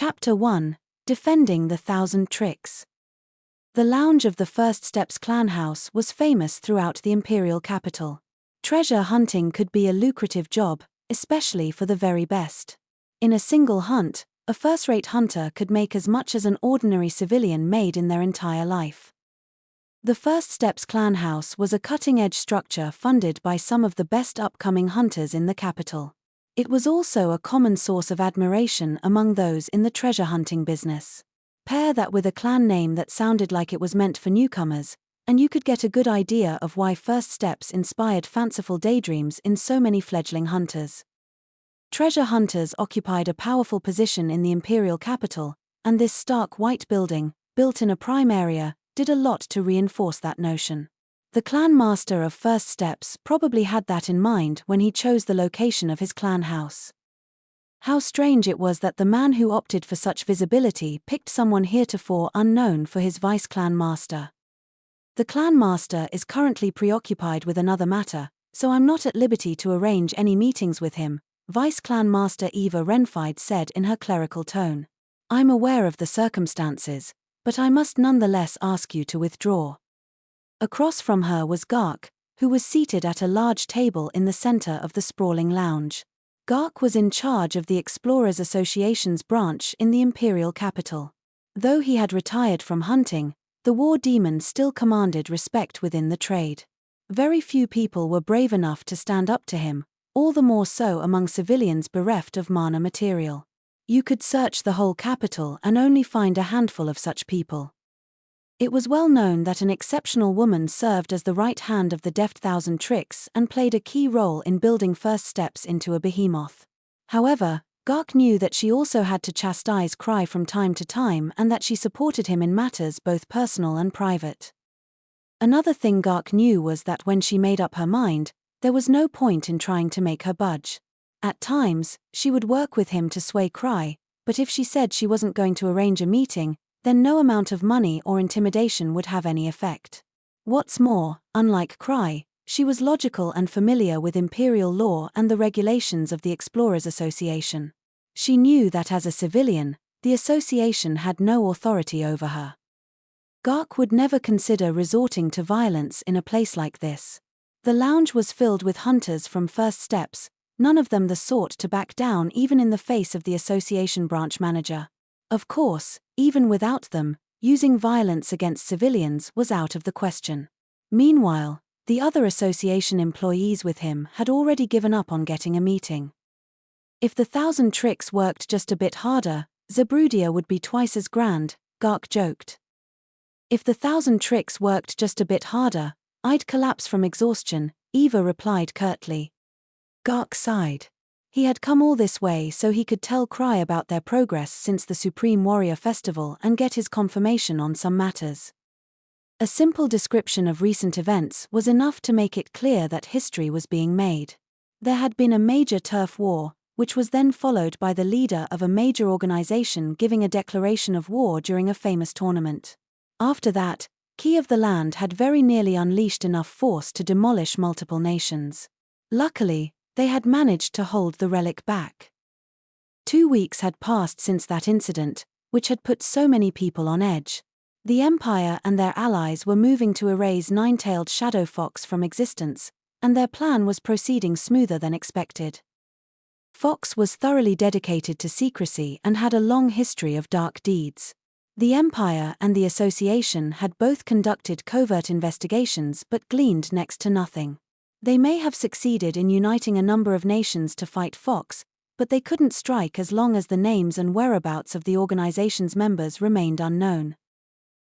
Chapter 1: Defending the Thousand Tricks. The lounge of the First Steps clan house was famous throughout the imperial capital. Treasure hunting could be a lucrative job, especially for the very best. In a single hunt, a first-rate hunter could make as much as an ordinary civilian made in their entire life. The First Steps clan house was a cutting-edge structure funded by some of the best upcoming hunters in the capital. It was also a common source of admiration among those in the treasure hunting business. Pair that with a clan name that sounded like it was meant for newcomers, and you could get a good idea of why First Steps inspired fanciful daydreams in so many fledgling hunters. Treasure hunters occupied a powerful position in the imperial capital, and this stark white building, built in a prime area, did a lot to reinforce that notion. The clan master of First Steps probably had that in mind when he chose the location of his clan house. How strange it was that the man who opted for such visibility picked someone heretofore unknown for his vice-clan master. The clan master is currently preoccupied with another matter, so I'm not at liberty to arrange any meetings with him, Vice-Clan Master Eva Renfide said in her clerical tone. I'm aware of the circumstances, but I must nonetheless ask you to withdraw. Across from her was Gark, who was seated at a large table in the center of the sprawling lounge. Gark was in charge of the Explorers Association's branch in the imperial capital. Though he had retired from hunting, the war demon still commanded respect within the trade. Very few people were brave enough to stand up to him, all the more so among civilians bereft of mana material. You could search the whole capital and only find a handful of such people. It was well known that an exceptional woman served as the right hand of the deft Thousand Tricks and played a key role in building First Steps into a behemoth. However, Gark knew that she also had to chastise Krai from time to time and that she supported him in matters both personal and private. Another thing Gark knew was that when she made up her mind, there was no point in trying to make her budge. At times, she would work with him to sway Krai, but if she said she wasn't going to arrange a meeting, then no amount of money or intimidation would have any effect. What's more, unlike Krai, she was logical and familiar with imperial law and the regulations of the Explorers Association. She knew that as a civilian, the association had no authority over her. Gark would never consider resorting to violence in a place like this. The lounge was filled with hunters from First Steps, none of them the sort to back down even in the face of the association branch manager. Of course, even without them, using violence against civilians was out of the question. Meanwhile, the other association employees with him had already given up on getting a meeting. If the Thousand Tricks worked just a bit harder, Zabrudia would be twice as grand, Gark joked. If the Thousand Tricks worked just a bit harder, I'd collapse from exhaustion, Eva replied curtly. Gark sighed. He had come all this way so he could tell Krai about their progress since the Supreme Warrior Festival and get his confirmation on some matters. A simple description of recent events was enough to make it clear that history was being made. There had been a major turf war, which was then followed by the leader of a major organization giving a declaration of war during a famous tournament. After that, Key of the Land had very nearly unleashed enough force to demolish multiple nations. Luckily, they had managed to hold the relic back. 2 weeks had passed since that incident, which had put so many people on edge. The Empire and their allies were moving to erase Nine-Tailed Shadow Fox from existence, and their plan was proceeding smoother than expected. Fox was thoroughly dedicated to secrecy and had a long history of dark deeds. The Empire and the Association had both conducted covert investigations but gleaned next to nothing. They may have succeeded in uniting a number of nations to fight Fox, but they couldn't strike as long as the names and whereabouts of the organization's members remained unknown.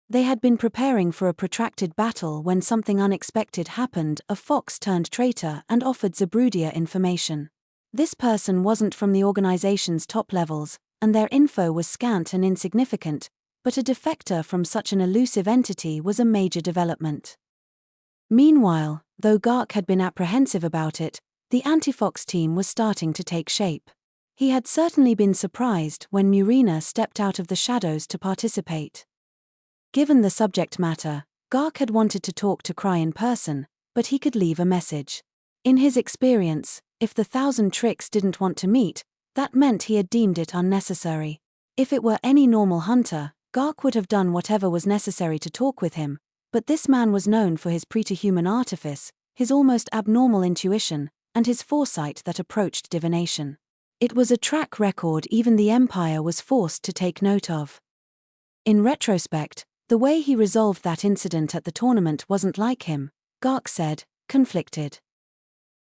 They had been preparing for a protracted battle when something unexpected happened. A Fox turned traitor and offered Zabrudia information. This person wasn't from the organization's top levels, and their info was scant and insignificant, but a defector from such an elusive entity was a major development. Meanwhile, though Gark had been apprehensive about it, the anti-Fox team was starting to take shape. He had certainly been surprised when Murina stepped out of the shadows to participate. Given the subject matter, Gark had wanted to talk to Krai in person, but he could leave a message. In his experience, if the Thousand Tricks didn't want to meet, that meant he had deemed it unnecessary. If it were any normal hunter, Gark would have done whatever was necessary to talk with him, but this man was known for his preterhuman artifice, his almost abnormal intuition, and his foresight that approached divination. It was a track record even the Empire was forced to take note of. In retrospect, the way he resolved that incident at the tournament wasn't like him, Gark said, conflicted.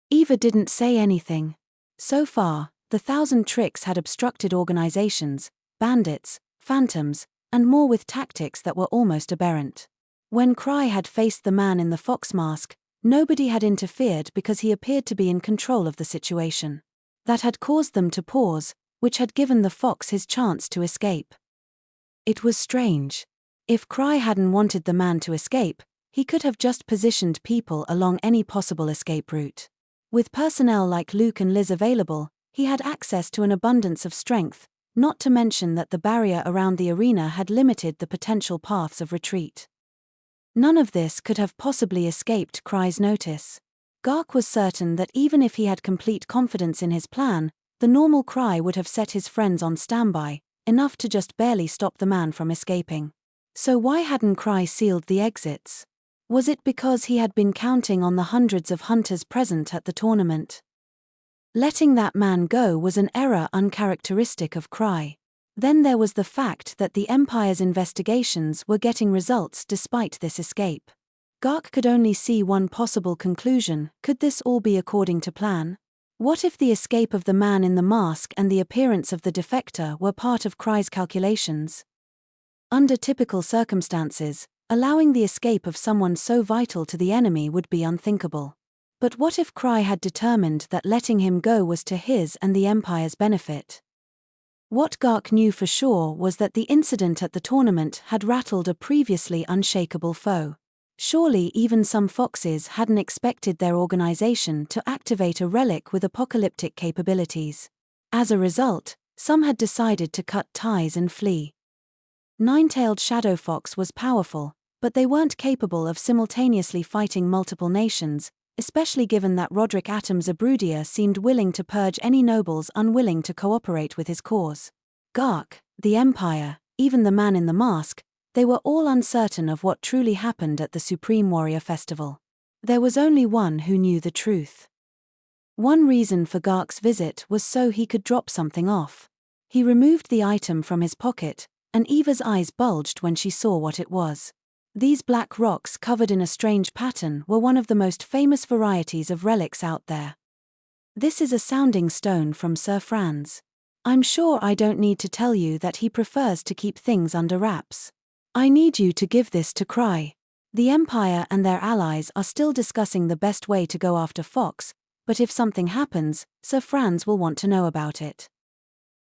Eva didn't say anything. So far, the 1,000 tricks had obstructed organizations, bandits, phantoms, and more with tactics that were almost aberrant. When Krai had faced the man in the fox mask, nobody had interfered because he appeared to be in control of the situation. That had caused them to pause, which had given the fox his chance to escape. It was strange. If Krai hadn't wanted the man to escape, he could have just positioned people along any possible escape route. With personnel like Luke and Liz available, he had access to an abundance of strength, not to mention that the barrier around the arena had limited the potential paths of retreat. None of this could have possibly escaped Krai's notice. Gark was certain that even if he had complete confidence in his plan, the normal Krai would have set his friends on standby, enough to just barely stop the man from escaping. So why hadn't Krai sealed the exits? Was it because he had been counting on the hundreds of hunters present at the tournament? Letting that man go was an error uncharacteristic of Krai. Then there was the fact that the Empire's investigations were getting results despite this escape. Gark could only see one possible conclusion: could this all be according to plan? What if the escape of the man in the mask and the appearance of the defector were part of Krai's calculations? Under typical circumstances, allowing the escape of someone so vital to the enemy would be unthinkable. But what if Krai had determined that letting him go was to his and the Empire's benefit? What Gark knew for sure was that the incident at the tournament had rattled a previously unshakable foe. Surely even some foxes hadn't expected their organization to activate a relic with apocalyptic capabilities. As a result, some had decided to cut ties and flee. Nine-tailed Shadow Fox was powerful, but they weren't capable of simultaneously fighting multiple nations, especially given that Roderick Atom's greedier seemed willing to purge any nobles unwilling to cooperate with his cause. Gark, the Empire, even the man in the mask, they were all uncertain of what truly happened at the Supreme Warrior Festival. There was only one who knew the truth. One reason for Gark's visit was so he could drop something off. He removed the item from his pocket, and Eva's eyes bulged when she saw what it was. These black rocks covered in a strange pattern were one of the most famous varieties of relics out there. This is a sounding stone from Sir Franz. I'm sure I don't need to tell you that he prefers to keep things under wraps. I need you to give this to Krai. The Empire and their allies are still discussing the best way to go after Fox, but if something happens, Sir Franz will want to know about it.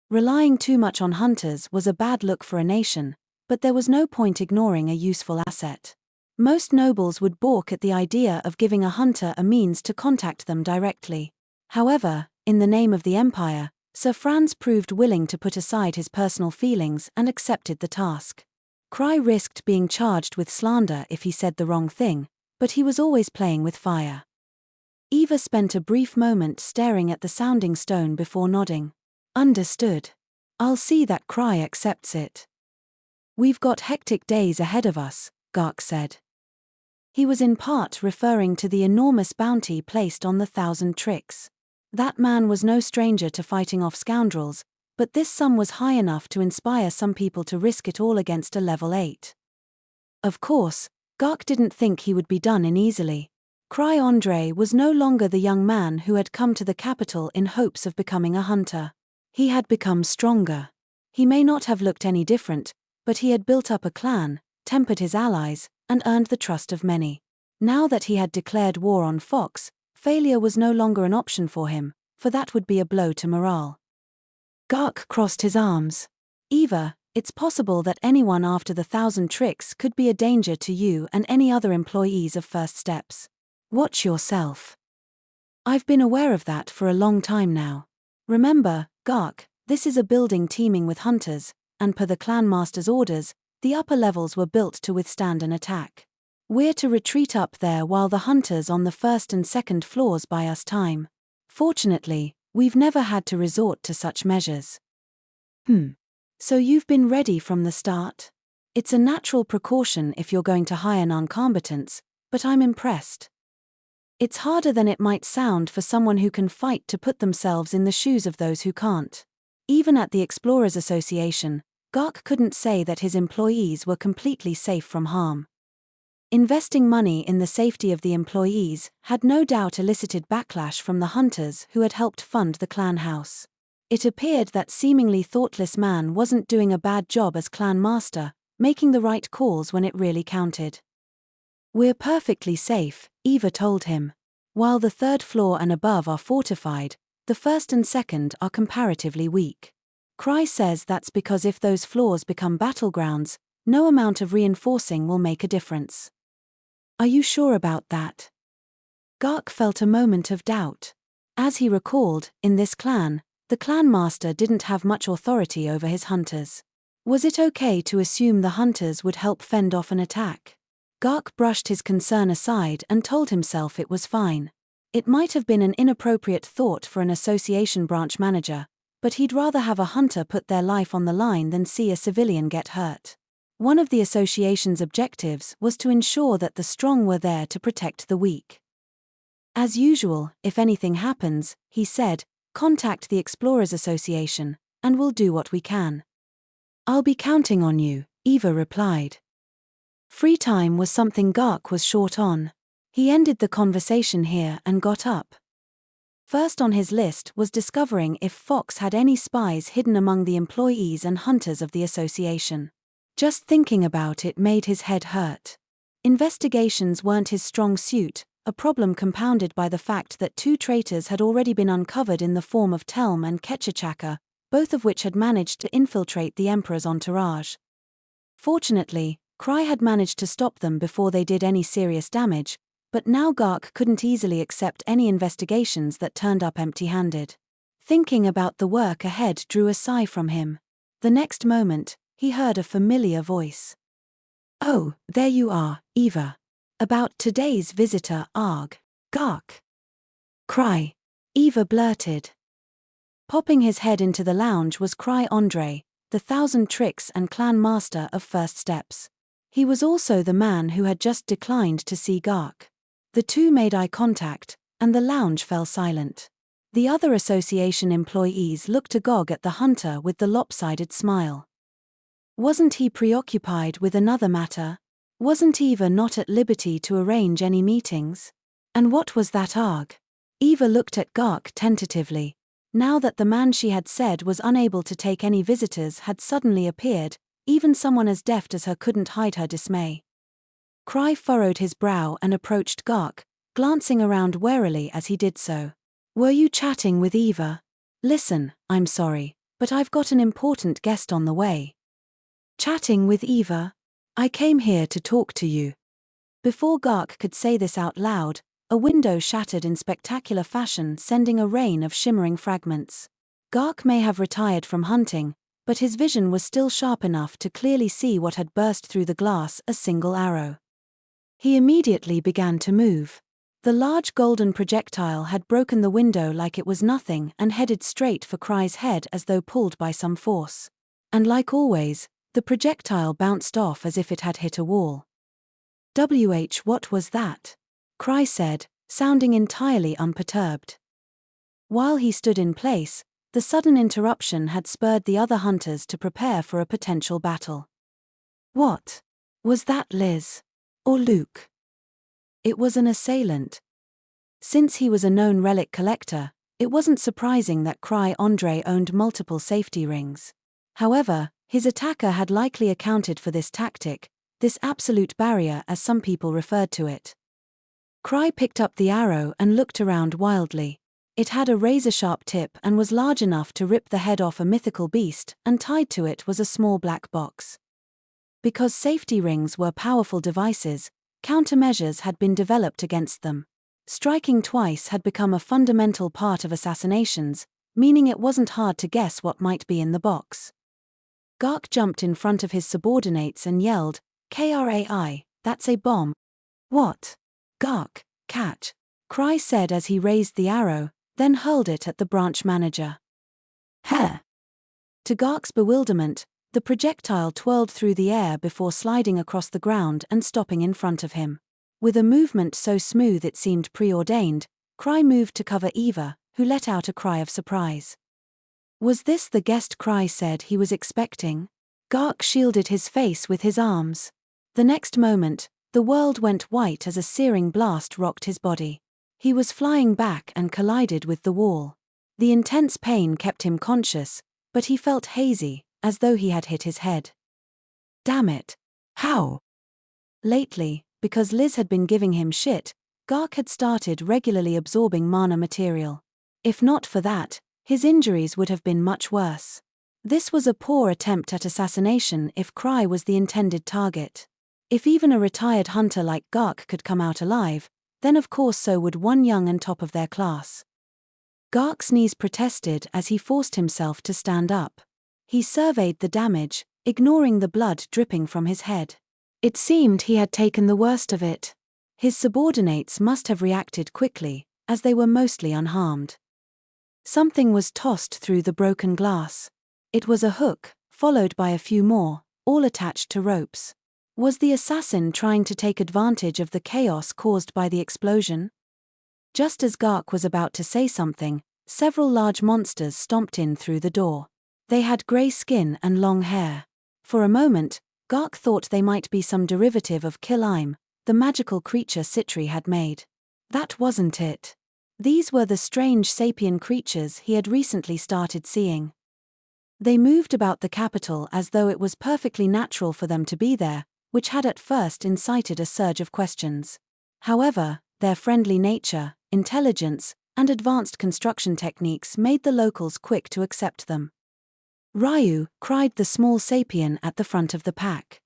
Relying too much on hunters was a bad look for a nation, but there was no point ignoring a useful asset. Most nobles would balk at the idea of giving a hunter a means to contact them directly. However, in the name of the Empire, Sir Franz proved willing to put aside his personal feelings and accepted the task. Krai risked being charged with slander if he said the wrong thing, but he was always playing with fire. Eva spent a brief moment staring at the sounding stone before nodding. Understood. I'll see that Krai accepts it. We've got hectic days ahead of us, Gark said. He was in part referring to the enormous bounty placed on the 1,000 tricks. That man was no stranger to fighting off scoundrels, but this sum was high enough to inspire some people to risk it all against a level 8. Of course, Gark didn't think he would be done in easily. Krai Andrey was no longer the young man who had come to the capital in hopes of becoming a hunter. He had become stronger. He may not have looked any different, but he had built up a clan, tempered his allies, and earned the trust of many. Now that he had declared war on Fox, failure was no longer an option for him, for that would be a blow to morale. Gark crossed his arms. Eva, it's possible that anyone after the 1,000 tricks could be a danger to you and any other employees of First Steps. Watch yourself. I've been aware of that for a long time now. Remember, Gark, this is a building teeming with hunters, and per the clan master's orders, the upper levels were built to withstand an attack. We're to retreat up there while the hunters on the first and second floors buy us time. Fortunately, we've never had to resort to such measures. So you've been ready from the start? It's a natural precaution if you're going to hire non-combatants, but I'm impressed. It's harder than it might sound for someone who can fight to put themselves in the shoes of those who can't. Even at the Explorers Association, Gark couldn't say that his employees were completely safe from harm. Investing money in the safety of the employees had no doubt elicited backlash from the hunters who had helped fund the clan house. It appeared that seemingly thoughtless man wasn't doing a bad job as clan master, making the right calls when it really counted. We're perfectly safe, Eva told him. While the third floor and above are fortified, the first and second are comparatively weak. Krai says that's because if those floors become battlegrounds, no amount of reinforcing will make a difference. Are you sure about that? Gark felt a moment of doubt. As he recalled, in this clan, the clan master didn't have much authority over his hunters. Was it okay to assume the hunters would help fend off an attack? Gark brushed his concern aside and told himself it was fine. It might have been an inappropriate thought for an association branch manager, but he'd rather have a hunter put their life on the line than see a civilian get hurt. One of the association's objectives was to ensure that the strong were there to protect the weak. As usual, if anything happens, he said, contact the Explorers Association, and we'll do what we can. I'll be counting on you, Eva replied. Free time was something Gark was short on. He ended the conversation here and got up. First on his list was discovering if Fox had any spies hidden among the employees and hunters of the association. Just thinking about it made his head hurt. Investigations weren't his strong suit, a problem compounded by the fact that 2 traitors had already been uncovered in the form of Telm and Ketchachaka, both of which had managed to infiltrate the Emperor's entourage. Fortunately, Krai had managed to stop them before they did any serious damage, but now Gark couldn't easily accept any investigations that turned up empty-handed. Thinking about the work ahead drew a sigh from him. The next moment, he heard a familiar voice. Oh, there you are, Eva. About today's visitor, Arg. Gark. Krai. Eva blurted. Popping his head into the lounge was Krai Andrey, the 1,000 tricks and clan master of First Steps. He was also the man who had just declined to see Gark. The two made eye contact, and the lounge fell silent. The other association employees looked agog at the hunter with the lopsided smile. Wasn't he preoccupied with another matter? Wasn't Eva not at liberty to arrange any meetings? And what was that Arg? Eva looked at Gark tentatively. Now that the man she had said was unable to take any visitors had suddenly appeared, even someone as deft as her couldn't hide her dismay. Krai furrowed his brow and approached Gark, glancing around warily as he did so. Were you chatting with Eva? Listen, I'm sorry, but I've got an important guest on the way. Chatting with Eva? I came here to talk to you. Before Gark could say this out loud, a window shattered in spectacular fashion, sending a rain of shimmering fragments. Gark may have retired from hunting, but his vision was still sharp enough to clearly see what had burst through the glass, a single arrow. He immediately began to move. The large golden projectile had broken the window like it was nothing and headed straight for Krai's head as though pulled by some force. And like always, the projectile bounced off as if it had hit a wall. What was that? Krai said, sounding entirely unperturbed. While he stood in place, the sudden interruption had spurred the other hunters to prepare for a potential battle. What? Was that Liz? Or Luke? It was an assailant. Since he was a known relic collector, it wasn't surprising that Krai Andrey owned multiple safety rings. However, his attacker had likely accounted for this tactic, this absolute barrier as some people referred to it. Krai picked up the arrow and looked around wildly. It had a razor-sharp tip and was large enough to rip the head off a mythical beast, and tied to it was a small black box. Because safety rings were powerful devices, countermeasures had been developed against them. Striking twice had become a fundamental part of assassinations, meaning it wasn't hard to guess what might be in the box. Gark jumped in front of his subordinates and yelled, "Krai, that's a bomb." What? Gark, catch, Krai said as he raised the arrow, then hurled it at the branch manager. Heh! To Gark's bewilderment, the projectile twirled through the air before sliding across the ground and stopping in front of him. With a movement so smooth it seemed preordained, Krai moved to cover Eva, who let out a cry of surprise. Was this the guest Krai said he was expecting? Gark shielded his face with his arms. The next moment, the world went white as a searing blast rocked his body. He was flying back and collided with the wall. The intense pain kept him conscious, but he felt hazy, as though he had hit his head. Damn it. How? Lately, because Liz had been giving him shit, Gark had started regularly absorbing mana material. If not for that, his injuries would have been much worse. This was a poor attempt at assassination if Krai was the intended target. If even a retired hunter like Gark could come out alive, then of course so would one young and top of their class. Gark's knees protested as he forced himself to stand up. He surveyed the damage, ignoring the blood dripping from his head. It seemed he had taken the worst of it. His subordinates must have reacted quickly, as they were mostly unharmed. Something was tossed through the broken glass. It was a hook, followed by a few more, all attached to ropes. Was the assassin trying to take advantage of the chaos caused by the explosion? Just as Gark was about to say something, several large monsters stomped in through the door. They had grey skin and long hair. For a moment, Gark thought they might be some derivative of Krai, the magical creature Citri had made. That wasn't it. These were the strange sapien creatures he had recently started seeing. They moved about the capital as though it was perfectly natural for them to be there, which had at first incited a surge of questions. However, their friendly nature, intelligence, and advanced construction techniques made the locals quick to accept them. Ryu, cried the small sapien at the front of the pack.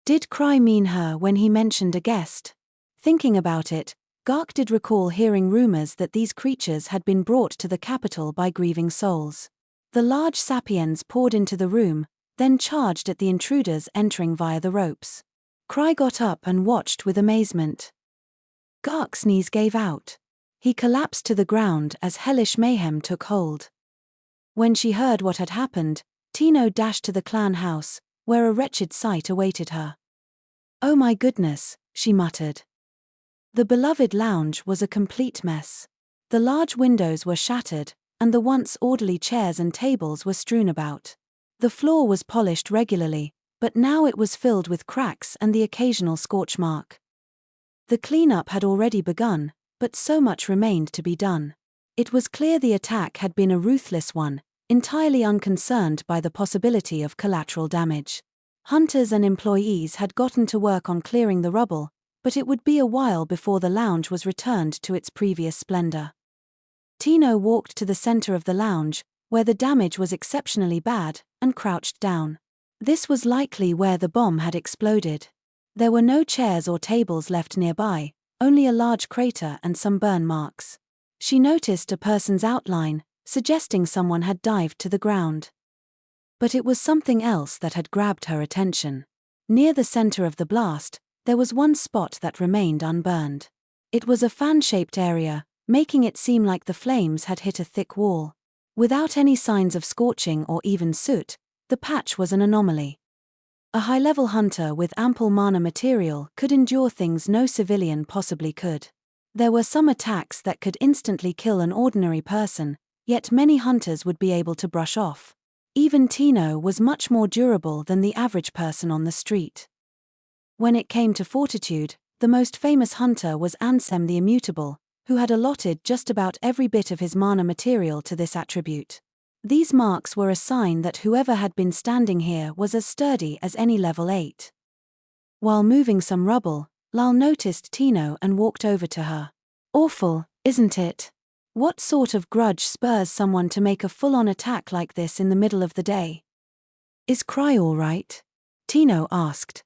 Did Krai mean her when he mentioned a guest? Thinking about it, Gark did recall hearing rumors that these creatures had been brought to the capital by grieving souls. The large sapiens poured into the room, then charged at the intruders entering via the ropes. Krai got up and watched with amazement. Gark's knees gave out. He collapsed to the ground as hellish mayhem took hold. When she heard what had happened, Tino dashed to the clan house, where a wretched sight awaited her. "Oh my goodness," she muttered. The beloved lounge was a complete mess. The large windows were shattered, and the once orderly chairs and tables were strewn about. The floor was polished regularly, but now it was filled with cracks and the occasional scorch mark. The cleanup had already begun, but so much remained to be done. It was clear the attack had been a ruthless one, entirely unconcerned by the possibility of collateral damage. Hunters and employees had gotten to work on clearing the rubble, but it would be a while before the lounge was returned to its previous splendor. Tino walked to the center of the lounge, where the damage was exceptionally bad, and crouched down. This was likely where the bomb had exploded. There were no chairs or tables left nearby, only a large crater and some burn marks. She noticed a person's outline, suggesting someone had dived to the ground. But it was something else that had grabbed her attention. Near the center of the blast, there was one spot that remained unburned. It was a fan-shaped area, making it seem like the flames had hit a thick wall. Without any signs of scorching or even soot, the patch was an anomaly. A high-level hunter with ample mana material could endure things no civilian possibly could. There were some attacks that could instantly kill an ordinary person, yet many hunters would be able to brush off. Even Tino was much more durable than the average person on the street. When it came to fortitude, the most famous hunter was Ansem the Immutable, who had allotted just about every bit of his mana material to this attribute. These marks were a sign that whoever had been standing here was as sturdy as any level 8. While moving some rubble, Lal noticed Tino and walked over to her. "Awful, isn't it? What sort of grudge spurs someone to make a full-on attack like this in the middle of the day?" "Is Krai all right?" Tino asked.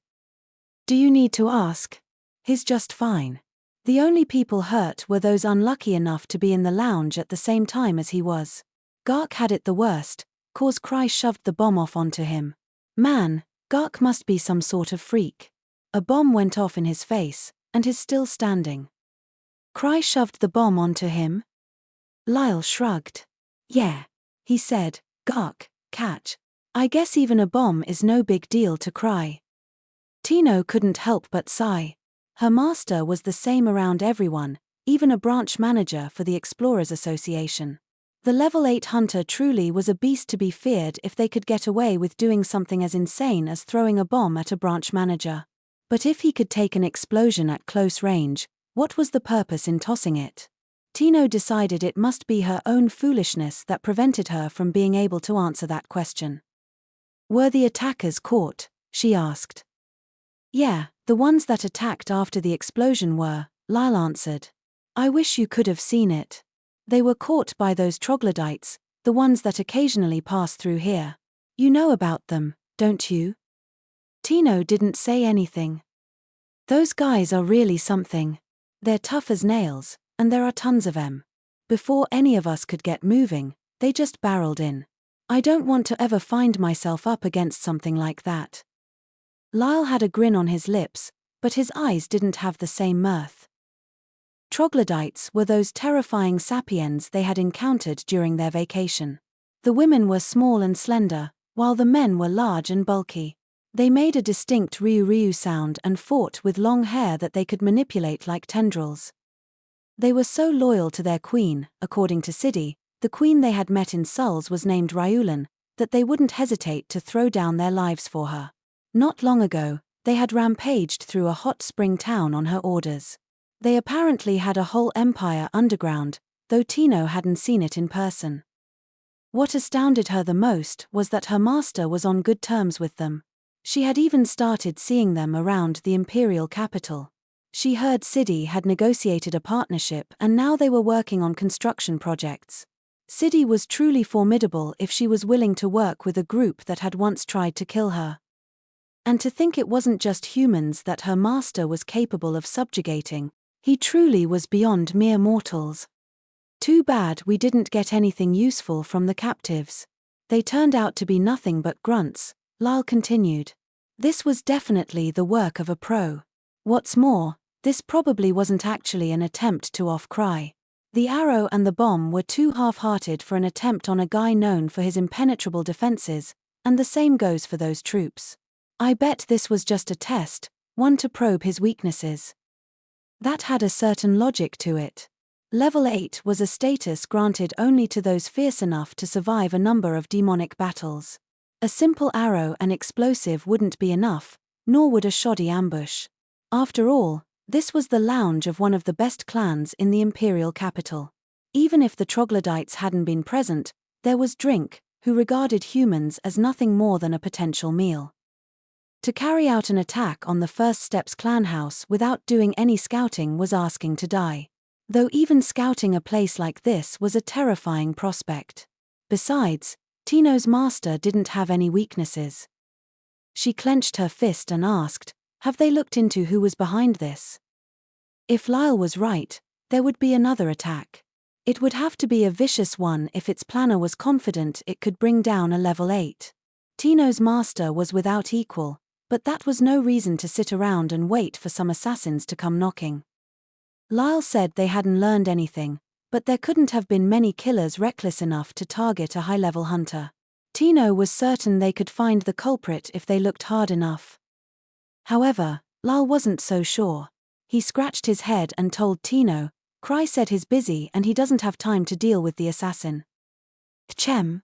"Do you need to ask? He's just fine. The only people hurt were those unlucky enough to be in the lounge at the same time as he was. Gark had it the worst, cause Krai shoved the bomb off onto him. Man, Gark must be some sort of freak. A bomb went off in his face, and he's still standing. Krai shoved the bomb onto him? Lyle shrugged. "Yeah," he said, "Gark, Catch. I guess even a bomb is no big deal to Krai. Tino couldn't help but sigh. Her master was the same around everyone, even a branch manager for the Explorers Association. The level 8 hunter truly was a beast to be feared if they could get away with doing something as insane as throwing a bomb at a branch manager. But if he could take an explosion at close range, what was the purpose in tossing it? Tino decided it must be her own foolishness that prevented her from being able to answer that question. Were the attackers caught? She asked. Yeah, the ones that attacked after the explosion were, Lyle answered. I wish you could have seen it. They were caught by those troglodytes, the ones that occasionally pass through here. You know about them, don't you? Tino didn't say anything. Those guys are really something. They're tough as nails, and there are tons of them. Before any of us could get moving, they just barreled in. I don't want to ever find myself up against something like that. Lyle had a grin on his lips, but his eyes didn't have the same mirth. Troglodytes were those terrifying sapiens they had encountered during their vacation. The women were small and slender, while the men were large and bulky. They made a distinct riu-riu sound and fought with long hair that they could manipulate like tendrils. They were so loyal to their queen, according to Sidi, the queen they had met in Sul's was named Ryulan, that they wouldn't hesitate to throw down their lives for her. Not long ago, they had rampaged through a hot spring town on her orders. They apparently had a whole empire underground, though Tino hadn't seen it in person. What astounded her the most was that her master was on good terms with them. She had even started seeing them around the imperial capital. She heard Sidi had negotiated a partnership and now they were working on construction projects. Sidi was truly formidable if she was willing to work with a group that had once tried to kill her. And to think it wasn't just humans that her master was capable of subjugating, he truly was beyond mere mortals. Too bad we didn't get anything useful from the captives. They turned out to be nothing but grunts, Lyle continued. This was definitely the work of a pro. What's more, this probably wasn't actually an attempt to off Krai. The arrow and the bomb were too half-hearted for an attempt on a guy known for his impenetrable defenses, and the same goes for those troops. I bet this was just a test, one to probe his weaknesses. That had a certain logic to it. Level 8 was a status granted only to those fierce enough to survive a number of demonic battles. A simple arrow and explosive wouldn't be enough, nor would a shoddy ambush. After all, this was the lounge of one of the best clans in the imperial capital. Even if the troglodytes hadn't been present, there was Drink, who regarded humans as nothing more than a potential meal. To carry out an attack on the First Steps clan house without doing any scouting was asking to die. Though even scouting a place like this was a terrifying prospect. Besides, Tino's master didn't have any weaknesses. She clenched her fist and asked, have they looked into who was behind this? If Lyle was right, there would be another attack. It would have to be a vicious one if its planner was confident it could bring down a level 8. Tino's master was without equal, but that was no reason to sit around and wait for some assassins to come knocking. Lyle said they hadn't learned anything, but there couldn't have been many killers reckless enough to target a high-level hunter. Tino was certain they could find the culprit if they looked hard enough. However, Lyle wasn't so sure. He scratched his head and told Tino, Krai said he's busy and he doesn't have time to deal with the assassin. Chem.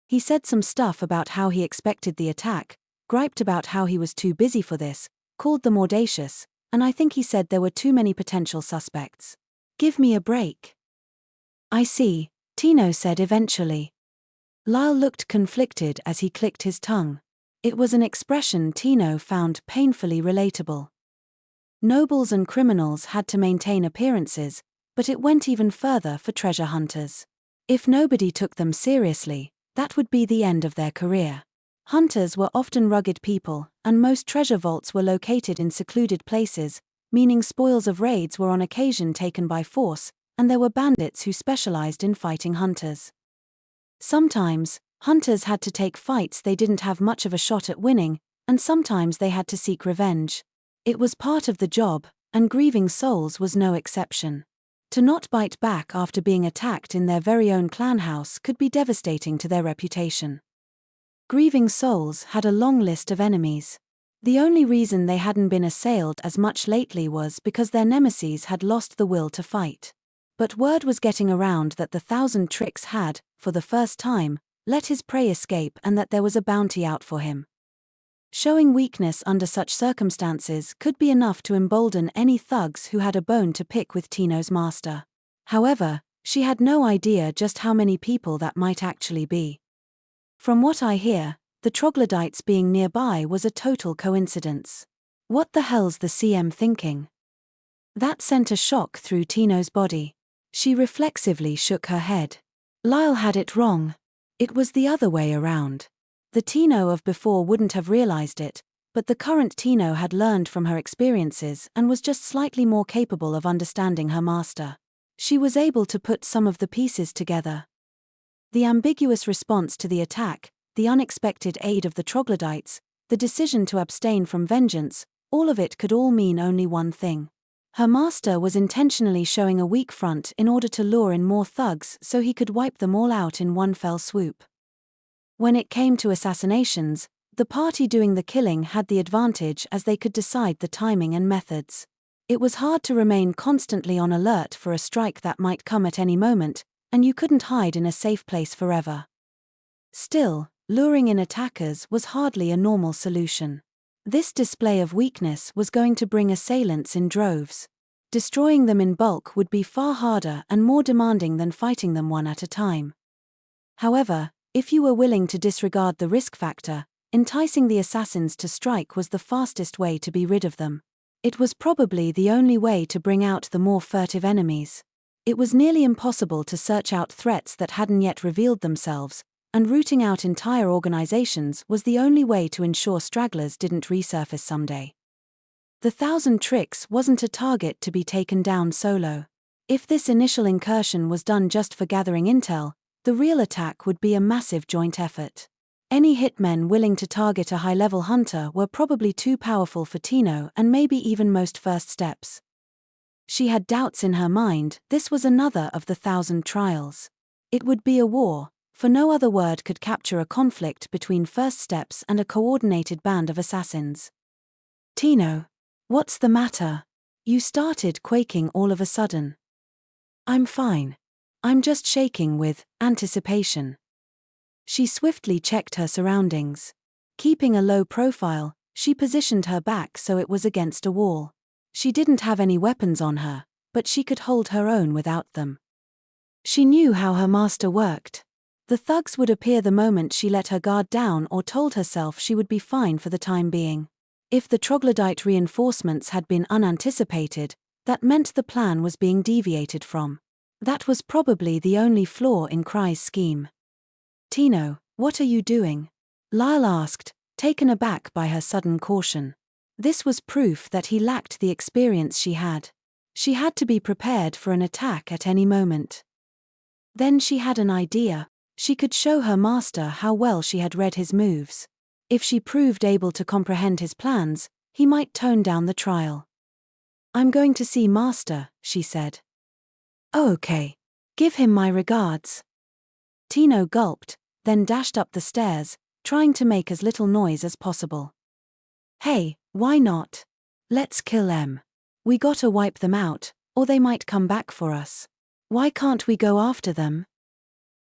He said some stuff about how he expected the attack, griped about how he was too busy for this, called them audacious, and I think he said there were too many potential suspects. Give me a break. I see, Tino said eventually. Lyle looked conflicted as he clicked his tongue. It was an expression Tino found painfully relatable. Nobles and criminals had to maintain appearances, but it went even further for treasure hunters. If nobody took them seriously, that would be the end of their career. Hunters were often rugged people, and most treasure vaults were located in secluded places, meaning spoils of raids were on occasion taken by force, and there were bandits who specialized in fighting hunters. Sometimes, hunters had to take fights they didn't have much of a shot at winning, and sometimes they had to seek revenge. It was part of the job, and grieving souls was no exception. To not bite back after being attacked in their very own clan house could be devastating to their reputation. Grieving souls had a long list of enemies. The only reason they hadn't been assailed as much lately was because their nemesis had lost the will to fight. But word was getting around that the 1,000 Tricks had, for the first time, let his prey escape and that there was a bounty out for him. Showing weakness under such circumstances could be enough to embolden any thugs who had a bone to pick with Tino's master. However, she had no idea just how many people that might actually be. From what I hear, the troglodytes being nearby was a total coincidence. What the hell's the CM thinking? That sent a shock through Tino's body. She reflexively shook her head. Lyle had it wrong. It was the other way around. The Tino of before wouldn't have realized it, but the current Tino had learned from her experiences and was just slightly more capable of understanding her master. She was able to put some of the pieces together. The ambiguous response to the attack, the unexpected aid of the troglodytes, the decision to abstain from vengeance, all of it could all mean only one thing. Her master was intentionally showing a weak front in order to lure in more thugs so he could wipe them all out in one fell swoop. When it came to assassinations, the party doing the killing had the advantage as they could decide the timing and methods. It was hard to remain constantly on alert for a strike that might come at any moment, and you couldn't hide in a safe place forever. Still, luring in attackers was hardly a normal solution. This display of weakness was going to bring assailants in droves. Destroying them in bulk would be far harder and more demanding than fighting them one at a time. However, if you were willing to disregard the risk factor, enticing the assassins to strike was the fastest way to be rid of them. It was probably the only way to bring out the more furtive enemies. It was nearly impossible to search out threats that hadn't yet revealed themselves, and rooting out entire organizations was the only way to ensure stragglers didn't resurface someday. The 1,000 Tricks wasn't a target to be taken down solo. If this initial incursion was done just for gathering intel, the real attack would be a massive joint effort. Any hitmen willing to target a high-level hunter were probably too powerful for Tino and maybe even most first steps. She had doubts in her mind. This was another of the 1,000 trials. It would be a war, for no other word could capture a conflict between first steps and a coordinated band of assassins. Tino, what's the matter? You started quaking all of a sudden. I'm fine. I'm just shaking with anticipation. She swiftly checked her surroundings. Keeping a low profile, she positioned her back so it was against a wall. She didn't have any weapons on her, but she could hold her own without them. She knew how her master worked. The thugs would appear the moment she let her guard down or told herself she would be fine for the time being. If the troglodyte reinforcements had been unanticipated, that meant the plan was being deviated from. That was probably the only flaw in Krai's scheme. Tino, what are you doing? Lyle asked, taken aback by her sudden caution. This was proof that he lacked the experience she had. She had to be prepared for an attack at any moment. Then she had an idea. She could show her master how well she had read his moves. If she proved able to comprehend his plans, he might tone down the trial. I'm going to see master, she said. Oh, okay. Give him my regards. Tino gulped, then dashed up the stairs, trying to make as little noise as possible. Hey, why not? Let's kill them. We gotta wipe them out, or they might come back for us. Why can't we go after them?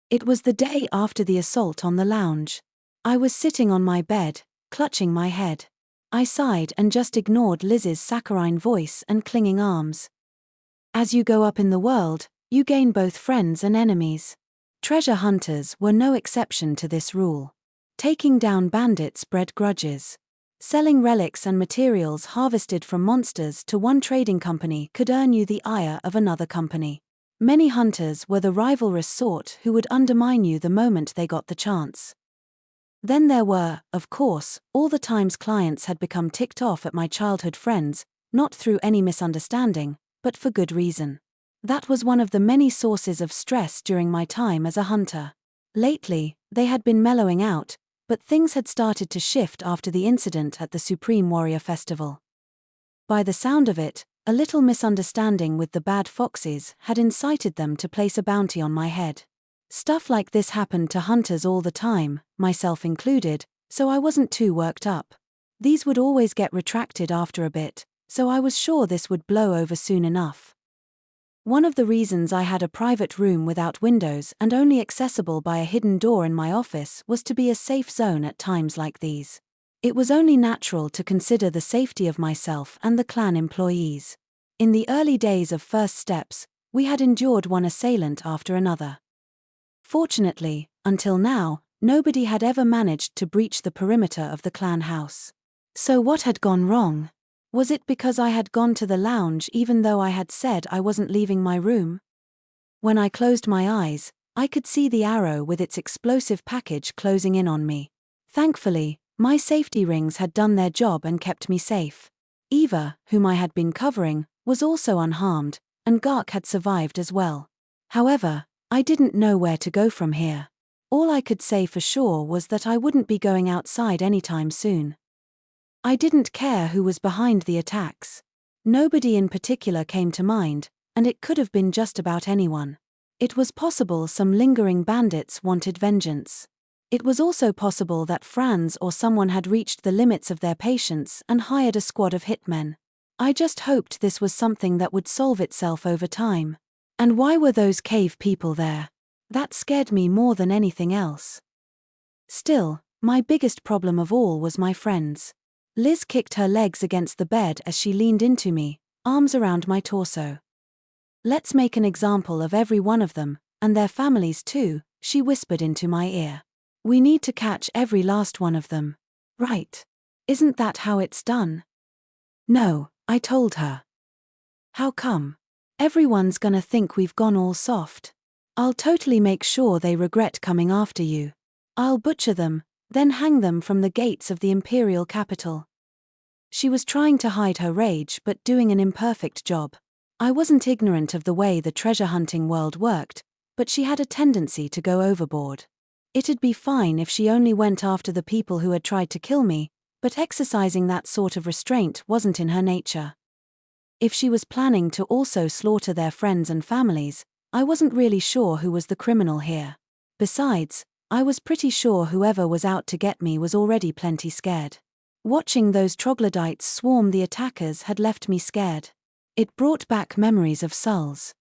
It was the day after the assault on the lounge. I was sitting on my bed, clutching my head. I sighed and just ignored Liz's saccharine voice and clinging arms. As you go up in the world, you gain both friends and enemies. Treasure hunters were no exception to this rule. Taking down bandits bred grudges. Selling relics and materials harvested from monsters to one trading company could earn you the ire of another company. Many hunters were the rivalrous sort who would undermine you the moment they got the chance. Then there were, of course, all the times clients had become ticked off at my childhood friends, not through any misunderstanding, but for good reason. That was one of the many sources of stress during my time as a hunter. Lately, they had been mellowing out, but things had started to shift after the incident at the Supreme Warrior Festival. By the sound of it, a little misunderstanding with the bad foxes had incited them to place a bounty on my head. Stuff like this happened to hunters all the time, myself included, so I wasn't too worked up. These would always get retracted after a bit, so I was sure this would blow over soon enough. One of the reasons I had a private room without windows and only accessible by a hidden door in my office was to be a safe zone at times like these. It was only natural to consider the safety of myself and the clan employees. In the early days of First Steps, we had endured one assailant after another. Fortunately, until now, nobody had ever managed to breach the perimeter of the clan house. So what had gone wrong? Was it because I had gone to the lounge even though I had said I wasn't leaving my room? When I closed my eyes, I could see the arrow with its explosive package closing in on me. Thankfully, my safety rings had done their job and kept me safe. Eva, whom I had been covering, was also unharmed, and Gark had survived as well. However, I didn't know where to go from here. All I could say for sure was that I wouldn't be going outside anytime soon. I didn't care who was behind the attacks. Nobody in particular came to mind, and it could have been just about anyone. It was possible some lingering bandits wanted vengeance. It was also possible that Franz or someone had reached the limits of their patience and hired a squad of hitmen. I just hoped this was something that would solve itself over time. And why were those cave people there? That scared me more than anything else. Still, my biggest problem of all was my friends. Liz kicked her legs against the bed as she leaned into me, arms around my torso. "Let's make an example of every one of them, and their families too," she whispered into my ear. "We need to catch every last one of them. Right? Isn't that how it's done?" "No," I told her. "How come? Everyone's gonna think we've gone all soft. I'll totally make sure they regret coming after you. I'll butcher them, then hang them from the gates of the imperial capital." She was trying to hide her rage but doing an imperfect job. I wasn't ignorant of the way the treasure hunting world worked, but she had a tendency to go overboard. It'd be fine if she only went after the people who had tried to kill me, but exercising that sort of restraint wasn't in her nature. If she was planning to also slaughter their friends and families, I wasn't really sure who was the criminal here. Besides, I was pretty sure whoever was out to get me was already plenty scared. Watching those troglodytes swarm the attackers had left me scared. It brought back memories of Sul's.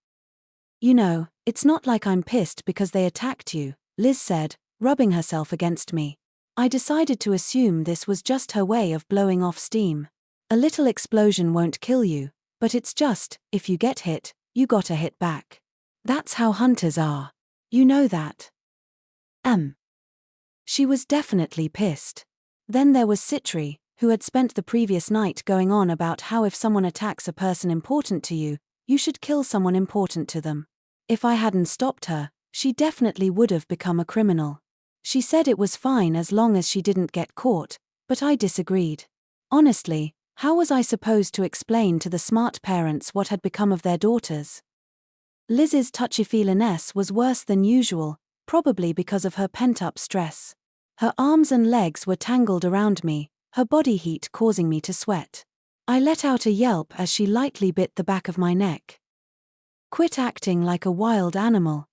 "You know, it's not like I'm pissed because they attacked you," Liz said, rubbing herself against me. I decided to assume this was just her way of blowing off steam. A little explosion won't kill you, but it's just, if you get hit, you gotta hit back. That's how hunters are. You know that. She was definitely pissed. Then there was Citri, who had spent the previous night going on about how if someone attacks a person important to you, you should kill someone important to them. If I hadn't stopped her, she definitely would have become a criminal. She said it was fine as long as she didn't get caught, but I disagreed. Honestly, how was I supposed to explain to the smart parents what had become of their daughters? Liz's touchy-feeliness was worse than usual, probably because of her pent-up stress. Her arms and legs were tangled around me, her body heat causing me to sweat. I let out a yelp as she lightly bit the back of my neck. "Quit acting like a wild animal."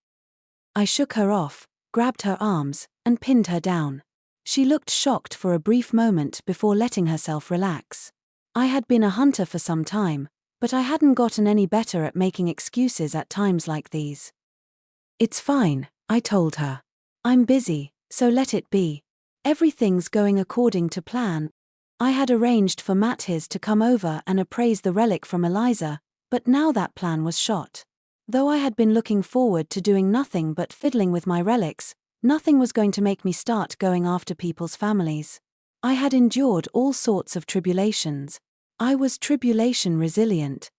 I shook her off, grabbed her arms, and pinned her down. She looked shocked for a brief moment before letting herself relax. I had been a hunter for some time, but I hadn't gotten any better at making excuses at times like these. "It's fine," I told her. "I'm busy, so let it be. Everything's going according to plan. I had arranged for Mathiz to come over and appraise the relic from Eliza, but now that plan was shot. Though I had been looking forward to doing nothing but fiddling with my relics, nothing was going to make me start going after people's families. I had endured all sorts of tribulations. I was tribulation resilient."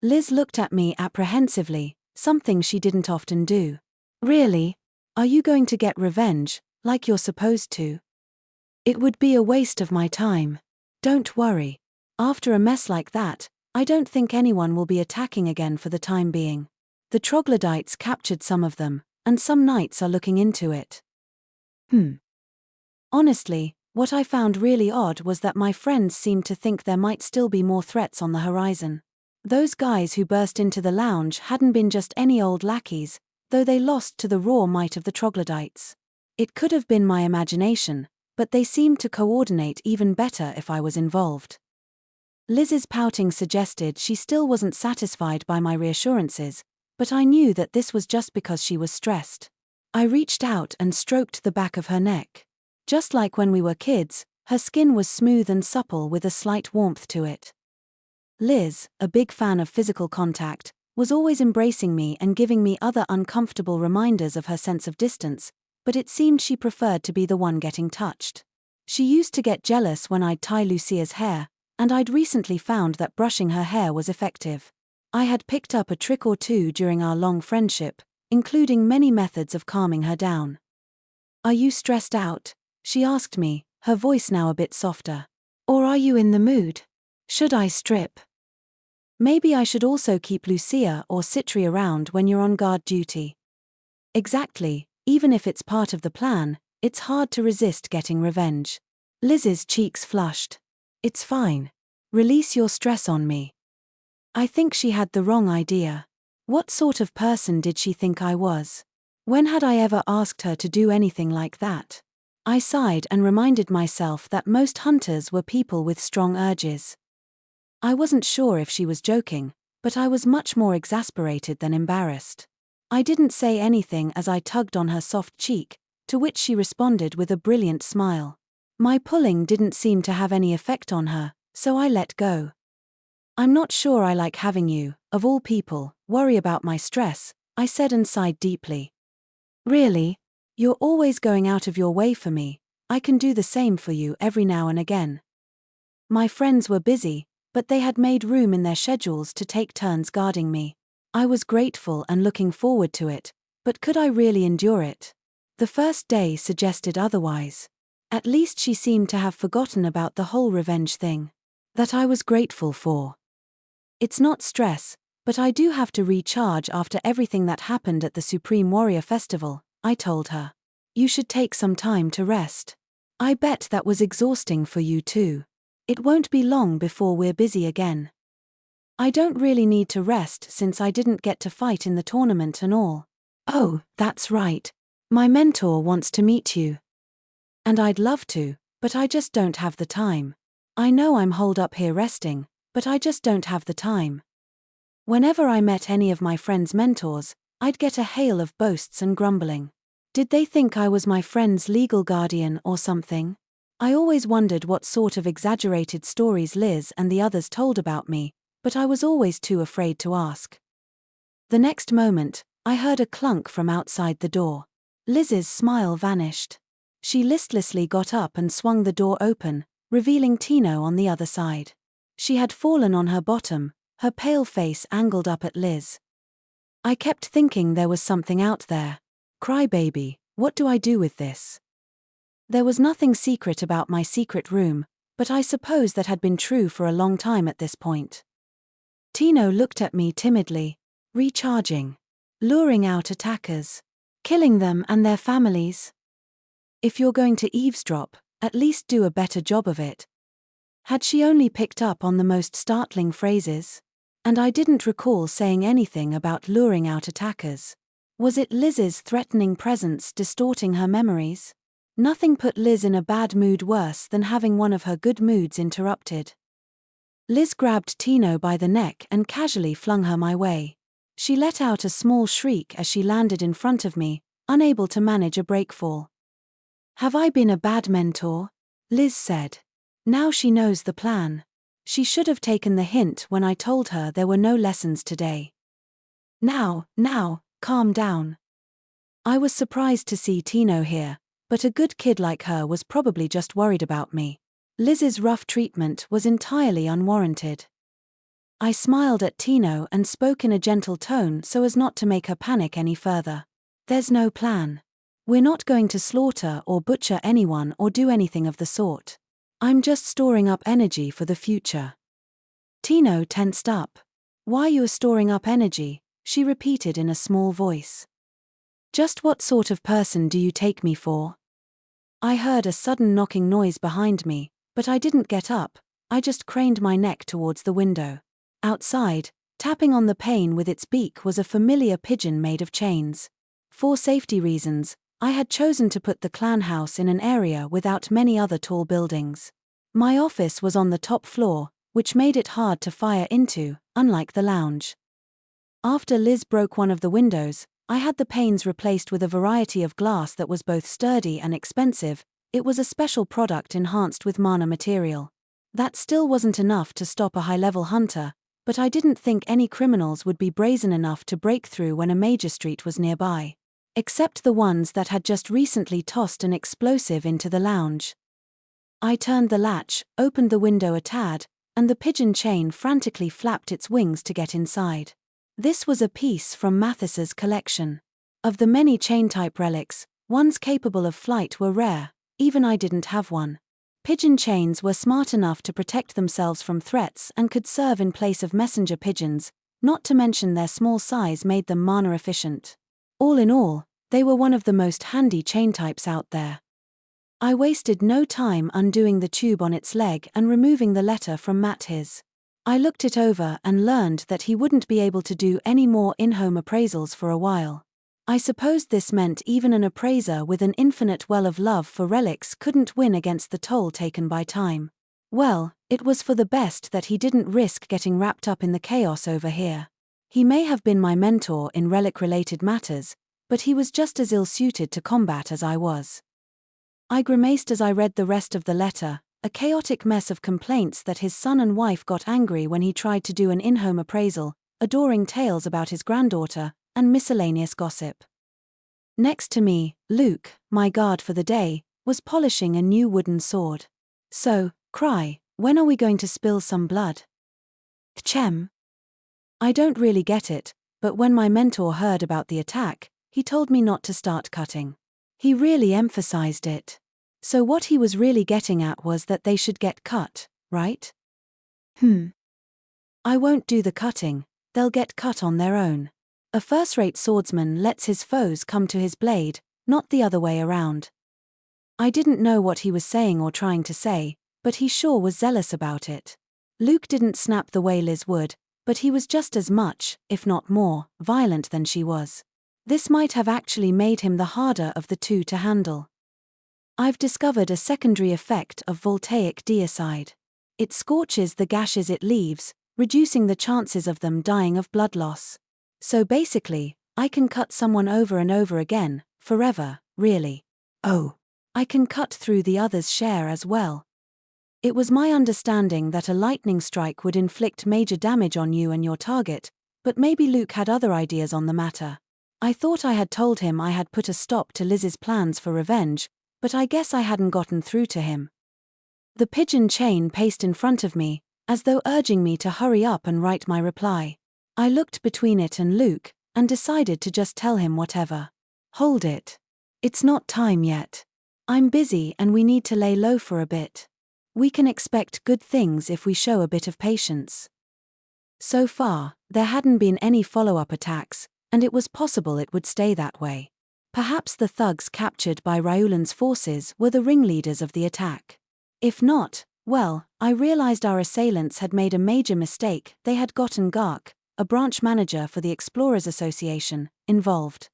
Liz looked at me apprehensively, something she didn't often do. "Really? Are you going to get revenge, like you're supposed to?" "It would be a waste of my time. Don't worry. After a mess like that, I don't think anyone will be attacking again for the time being. The troglodytes captured some of them, and some knights are looking into it." Honestly, what I found really odd was that my friends seemed to think there might still be more threats on the horizon. Those guys who burst into the lounge hadn't been just any old lackeys, though they lost to the raw might of the troglodytes. It could have been my imagination, but they seemed to coordinate even better if I was involved. Liz's pouting suggested she still wasn't satisfied by my reassurances, but I knew that this was just because she was stressed. I reached out and stroked the back of her neck. Just like when we were kids, her skin was smooth and supple with a slight warmth to it. Liz, a big fan of physical contact, was always embracing me and giving me other uncomfortable reminders of her sense of distance, but it seemed she preferred to be the one getting touched. She used to get jealous when I'd tie Lucia's hair, and I'd recently found that brushing her hair was effective. I had picked up a trick or two during our long friendship, including many methods of calming her down. "Are you stressed out?" she asked me, her voice now a bit softer. "Or are you in the mood? Should I strip? Maybe I should also keep Lucia or Citri around when you're on guard duty." Exactly, even if it's part of the plan, it's hard to resist getting revenge. Liz's cheeks flushed. "It's fine. Release your stress on me." I think she had the wrong idea. What sort of person did she think I was? When had I ever asked her to do anything like that? I sighed and reminded myself that most hunters were people with strong urges. I wasn't sure if she was joking, but I was much more exasperated than embarrassed. I didn't say anything as I tugged on her soft cheek, to which she responded with a brilliant smile. My pulling didn't seem to have any effect on her, so I let go. "I'm not sure I like having you, of all people, worry about my stress," I said and sighed deeply. "Really? You're always going out of your way for me. I can do the same for you every now and again." My friends were busy, but they had made room in their schedules to take turns guarding me. I was grateful and looking forward to it, but could I really endure it? The first day suggested otherwise. At least she seemed to have forgotten about the whole revenge thing. That I was grateful for. "It's not stress, but I do have to recharge after everything that happened at the Supreme Warrior Festival," I told her. "You should take some time to rest. I bet that was exhausting for you too. It won't be long before we're busy again." "I don't really need to rest since I didn't get to fight in the tournament and all." "Oh, that's right. My mentor wants to meet you." "And I'd love to, but I just don't have the time. I know I'm holed up here resting, but I just don't have the time." Whenever I met any of my friends' mentors, I'd get a hail of boasts and grumbling. Did they think I was my friend's legal guardian or something? I always wondered what sort of exaggerated stories Liz and the others told about me, but I was always too afraid to ask. The next moment, I heard a clunk from outside the door. Liz's smile vanished. She listlessly got up and swung the door open, revealing Tino on the other side. She had fallen on her bottom, her pale face angled up at Liz. I kept thinking there was something out there. Crybaby, what do I do with this? There was nothing secret about my secret room, but I suppose that had been true for a long time at this point. Tino looked at me timidly. "Recharging. Luring out attackers. Killing them and their families. If you're going to eavesdrop, at least do a better job of it." Had she only picked up on the most startling phrases? And I didn't recall saying anything about luring out attackers. Was it Liz's threatening presence distorting her memories? Nothing put Liz in a bad mood worse than having one of her good moods interrupted. Liz grabbed Tino by the neck and casually flung her my way. She let out a small shriek as she landed in front of me, unable to manage a breakfall. "Have I been a bad mentor?" Liz said. Now she knows the plan. She should have taken the hint when I told her there were no lessons today. Now, calm down." I was surprised to see Tino here, but a good kid like her was probably just worried about me. Liz's rough treatment was entirely unwarranted. I smiled at Tino and spoke in a gentle tone so as not to make her panic any further. "There's no plan. We're not going to slaughter or butcher anyone or do anything of the sort. I'm just storing up energy for the future." Tino tensed up. "Why you're storing up energy?" she repeated in a small voice. "Just what sort of person do you take me for?" I heard a sudden knocking noise behind me, but I didn't get up, I just craned my neck towards the window. Outside, tapping on the pane with its beak was a familiar pigeon made of chains. For safety reasons, I had chosen to put the clan house in an area without many other tall buildings. My office was on the top floor, which made it hard to fire into, unlike the lounge. After Liz broke one of the windows, I had the panes replaced with a variety of glass that was both sturdy and expensive. It was a special product enhanced with mana material. That still wasn't enough to stop a high-level hunter, but I didn't think any criminals would be brazen enough to break through when a major street was nearby. Except the ones that had just recently tossed an explosive into the lounge. I turned the latch, opened the window a tad, and the pigeon chain frantically flapped its wings to get inside. This was a piece from Mathis's collection. Of the many chain-type relics, ones capable of flight were rare. Even I didn't have one. Pigeon chains were smart enough to protect themselves from threats and could serve in place of messenger pigeons, not to mention their small size made them mana efficient. All in all, they were one of the most handy chain types out there. I wasted no time undoing the tube on its leg and removing the letter from Matthis. I looked it over and learned that he wouldn't be able to do any more in-home appraisals for a while. I supposed this meant even an appraiser with an infinite well of love for relics couldn't win against the toll taken by time. Well, it was for the best that he didn't risk getting wrapped up in the chaos over here. He may have been my mentor in relic-related matters, but he was just as ill-suited to combat as I was. I grimaced as I read the rest of the letter, a chaotic mess of complaints that his son and wife got angry when he tried to do an in-home appraisal, adoring tales about his granddaughter, and miscellaneous gossip. Next to me, Luke, my guard for the day, was polishing a new wooden sword. So, Krai, when are we going to spill some blood? Chem. I don't really get it, but when my mentor heard about the attack, he told me not to start cutting. He really emphasized it. So what he was really getting at was that they should get cut, right? I won't do the cutting, they'll get cut on their own. A first-rate swordsman lets his foes come to his blade, not the other way around. I didn't know what he was saying or trying to say, but he sure was zealous about it. Luke didn't snap the way Liz would, but he was just as much, if not more, violent than she was. This might have actually made him the harder of the two to handle. I've discovered a secondary effect of voltaic deicide. It scorches the gashes it leaves, reducing the chances of them dying of blood loss. So basically, I can cut someone over and over again, forever, really. Oh, I can cut through the other's share as well. It was my understanding that a lightning strike would inflict major damage on you and your target, but maybe Luke had other ideas on the matter. I thought I had told him I had put a stop to Liz's plans for revenge, but I guess I hadn't gotten through to him. The pigeon chain paced in front of me, as though urging me to hurry up and write my reply. I looked between it and Luke, and decided to just tell him whatever. Hold it. It's not time yet. I'm busy and we need to lay low for a bit. We can expect good things if we show a bit of patience. So far, there hadn't been any follow-up attacks, and it was possible it would stay that way. Perhaps the thugs captured by Ryulan's forces were the ringleaders of the attack. If not, well, I realized our assailants had made a major mistake. They had gotten Gark, a branch manager for the Explorers Association, involved.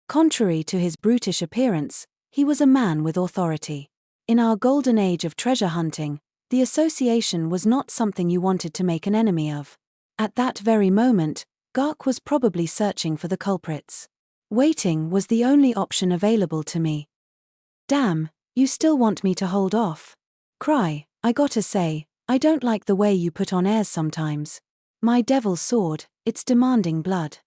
Contrary to his brutish appearance, he was a man with authority. In our golden age of treasure hunting, the association was not something you wanted to make an enemy of. At that very moment, Gark was probably searching for the culprits. Waiting was the only option available to me. Damn, you still want me to hold off? Krai, I gotta say, I don't like the way you put on airs sometimes. My devil's sword, it's demanding blood.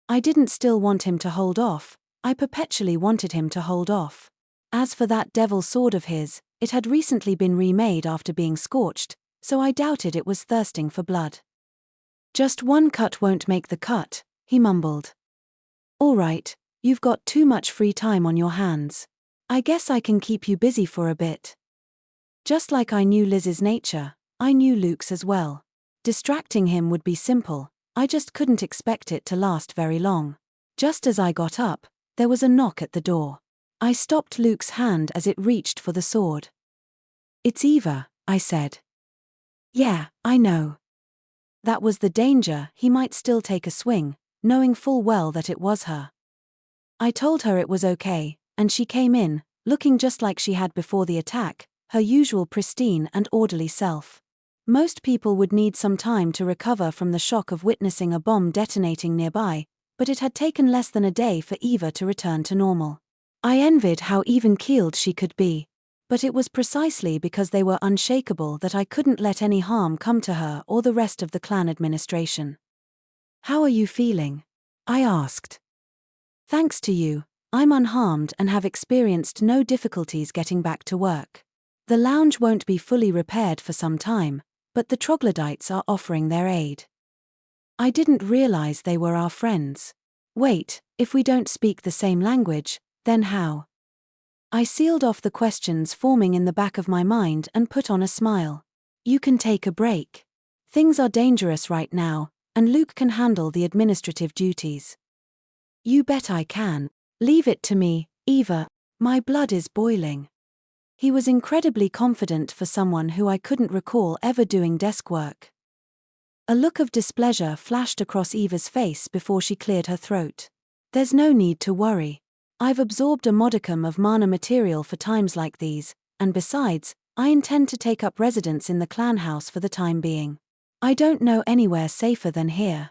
I didn't still want him to hold off, I perpetually wanted him to hold off. As for that devil sword of his, it had recently been remade after being scorched, so I doubted it was thirsting for blood. Just one cut won't make the cut, he mumbled. All right, you've got too much free time on your hands. I guess I can keep you busy for a bit. Just like I knew Liz's nature, I knew Luke's as well. Distracting him would be simple, I just couldn't expect it to last very long. Just as I got up, there was a knock at the door. I stopped Luke's hand as it reached for the sword. It's Eva, I said. Yeah, I know. That was the danger, he might still take a swing, knowing full well that it was her. I told her it was okay, and she came in, looking just like she had before the attack, her usual pristine and orderly self. Most people would need some time to recover from the shock of witnessing a bomb detonating nearby, but it had taken less than a day for Eva to return to normal. I envied how even-keeled she could be. But it was precisely because they were unshakable that I couldn't let any harm come to her or the rest of the clan administration. "How are you feeling?" I asked. "Thanks to you, I'm unharmed and have experienced no difficulties getting back to work. The lounge won't be fully repaired for some time, but the troglodytes are offering their aid." I didn't realize they were our friends. Wait, if we don't speak the same language, then how? I sealed off the questions forming in the back of my mind and put on a smile. "You can take a break. Things are dangerous right now, and Luke can handle the administrative duties." "You bet I can. Leave it to me, Eva. My blood is boiling." He was incredibly confident for someone who I couldn't recall ever doing desk work. A look of displeasure flashed across Eva's face before she cleared her throat. "There's no need to worry. I've absorbed a modicum of mana material for times like these, and besides, I intend to take up residence in the clan house for the time being. I don't know anywhere safer than here."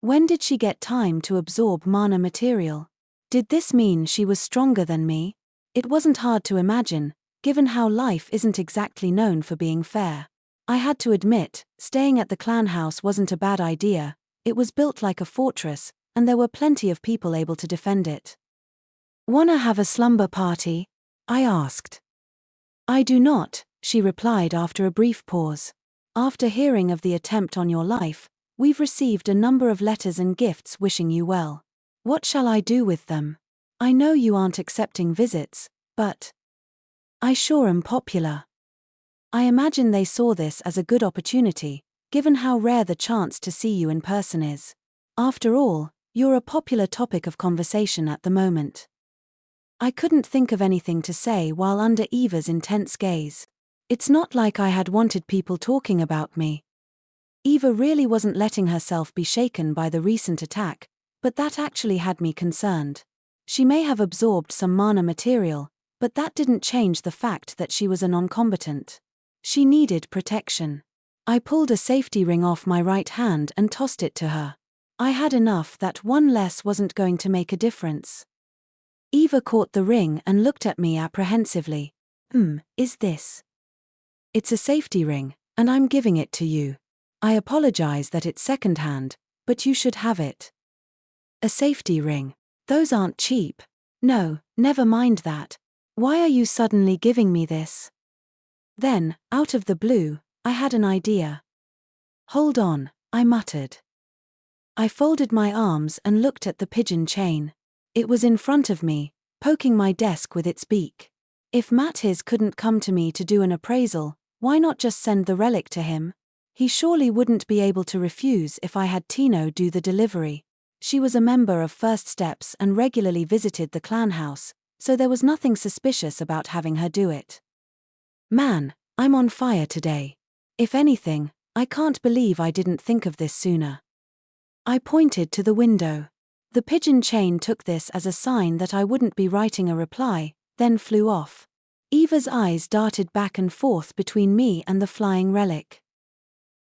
When did she get time to absorb mana material? Did this mean she was stronger than me? It wasn't hard to imagine, given how life isn't exactly known for being fair. I had to admit, staying at the clan house wasn't a bad idea. It was built like a fortress, and there were plenty of people able to defend it. "Wanna have a slumber party?" I asked. "I do not," she replied after a brief pause. "After hearing of the attempt on your life, we've received a number of letters and gifts wishing you well. What shall I do with them? I know you aren't accepting visits, but I sure am popular." I imagine they saw this as a good opportunity, given how rare the chance to see you in person is. After all, you're a popular topic of conversation at the moment. I couldn't think of anything to say while under Eva's intense gaze. It's not like I had wanted people talking about me. Eva really wasn't letting herself be shaken by the recent attack, but that actually had me concerned. She may have absorbed some mana material, but that didn't change the fact that she was a non-combatant. She needed protection. I pulled a safety ring off my right hand and tossed it to her. I had enough that one less wasn't going to make a difference. Eva caught the ring and looked at me apprehensively. Is this?" "It's a safety ring, and I'm giving it to you. I apologize that it's secondhand, but you should have it." "A safety ring? Those aren't cheap." "No, never mind that. Why are you suddenly giving me this?" Then, out of the blue, I had an idea. "Hold on," I muttered. I folded my arms and looked at the pigeon chain. It was in front of me, poking my desk with its beak. If Mattis couldn't come to me to do an appraisal, why not just send the relic to him? He surely wouldn't be able to refuse if I had Tino do the delivery. She was a member of First Steps and regularly visited the clan house, so there was nothing suspicious about having her do it. Man, I'm on fire today. If anything, I can't believe I didn't think of this sooner. I pointed to the window. The pigeon chain took this as a sign that I wouldn't be writing a reply, then flew off. Eva's eyes darted back and forth between me and the flying relic.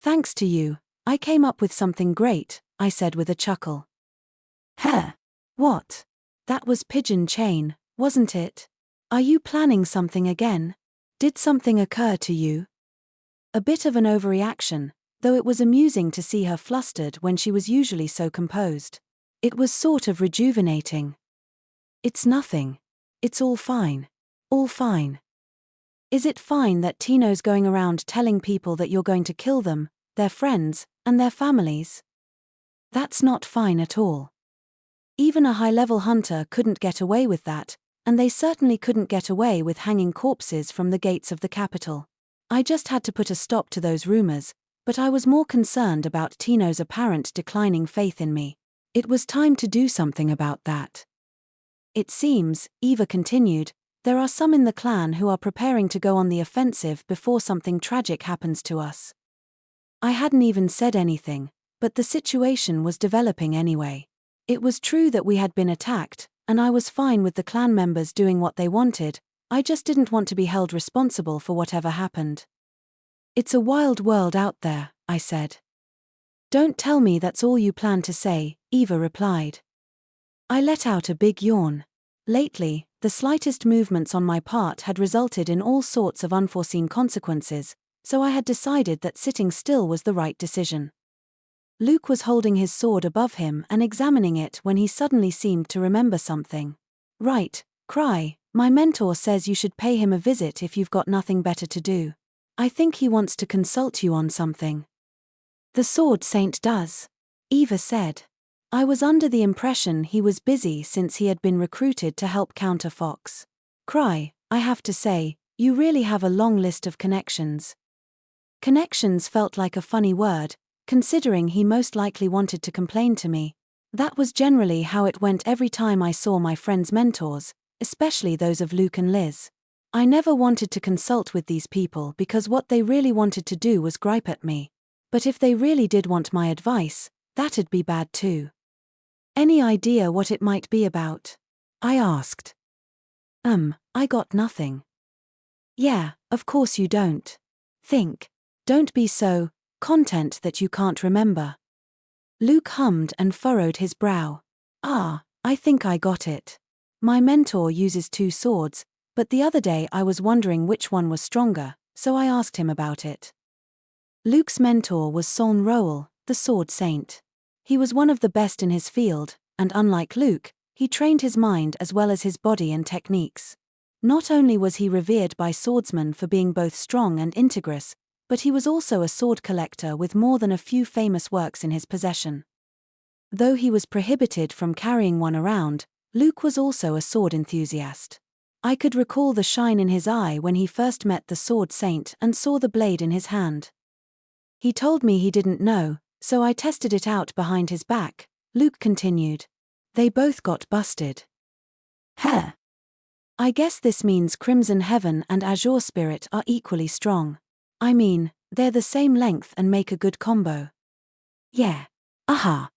"Thanks to you, I came up with something great," I said with a chuckle. "Huh? What?" "That was pigeon chain, wasn't it? Are you planning something again? Did something occur to you?" A bit of an overreaction, though it was amusing to see her flustered when she was usually so composed. It was sort of rejuvenating. "It's nothing. It's all fine. All fine." "Is it fine that Tino's going around telling people that you're going to kill them, their friends, and their families?" "That's not fine at all. Even a high-level hunter couldn't get away with that, and they certainly couldn't get away with hanging corpses from the gates of the capital. I just had to put a stop to those rumors, but I was more concerned about Tino's apparent declining faith in me. It was time to do something about that. "It seems," Eva continued, "there are some in the clan who are preparing to go on the offensive before something tragic happens to us." I hadn't even said anything, but the situation was developing anyway. It was true that we had been attacked, and I was fine with the clan members doing what they wanted. I just didn't want to be held responsible for whatever happened. It's a wild world out there, I said. Don't tell me that's all you plan to say, Eva replied. I let out a big yawn. Lately, the slightest movements on my part had resulted in all sorts of unforeseen consequences, so I had decided that sitting still was the right decision. Luke was holding his sword above him and examining it when he suddenly seemed to remember something. Right, Krai, my mentor says you should pay him a visit if you've got nothing better to do. I think he wants to consult you on something. The Sword Saint does, Eva said. I was under the impression he was busy since he had been recruited to help counter Fox. Krai, I have to say, you really have a long list of connections. Connections felt like a funny word, considering he most likely wanted to complain to me. That was generally how it went every time I saw my friends' mentors, especially those of Luke and Liz. I never wanted to consult with these people because what they really wanted to do was gripe at me. But if they really did want my advice, that'd be bad too. Any idea what it might be about? I asked. I got nothing. Yeah, of course you don't. Think. Don't be so content that you can't remember. Luke hummed and furrowed his brow. I think I got it. My mentor uses 2 swords, but the other day I was wondering which one was stronger, so I asked him about it. Luke's mentor was Soln Roel, the Sword Saint. He was one of the best in his field, and unlike Luke, he trained his mind as well as his body and techniques. Not only was he revered by swordsmen for being both strong and integrous, but he was also a sword collector with more than a few famous works in his possession. Though he was prohibited from carrying one around, Luke was also a sword enthusiast. I could recall the shine in his eye when he first met the Sword Saint and saw the blade in his hand. He told me he didn't know, so I tested it out behind his back, Luke continued. They both got busted. Heh. I guess this means Crimson Heaven and Azure Spirit are equally strong. I mean, they're the same length and make a good combo. Yeah. Aha.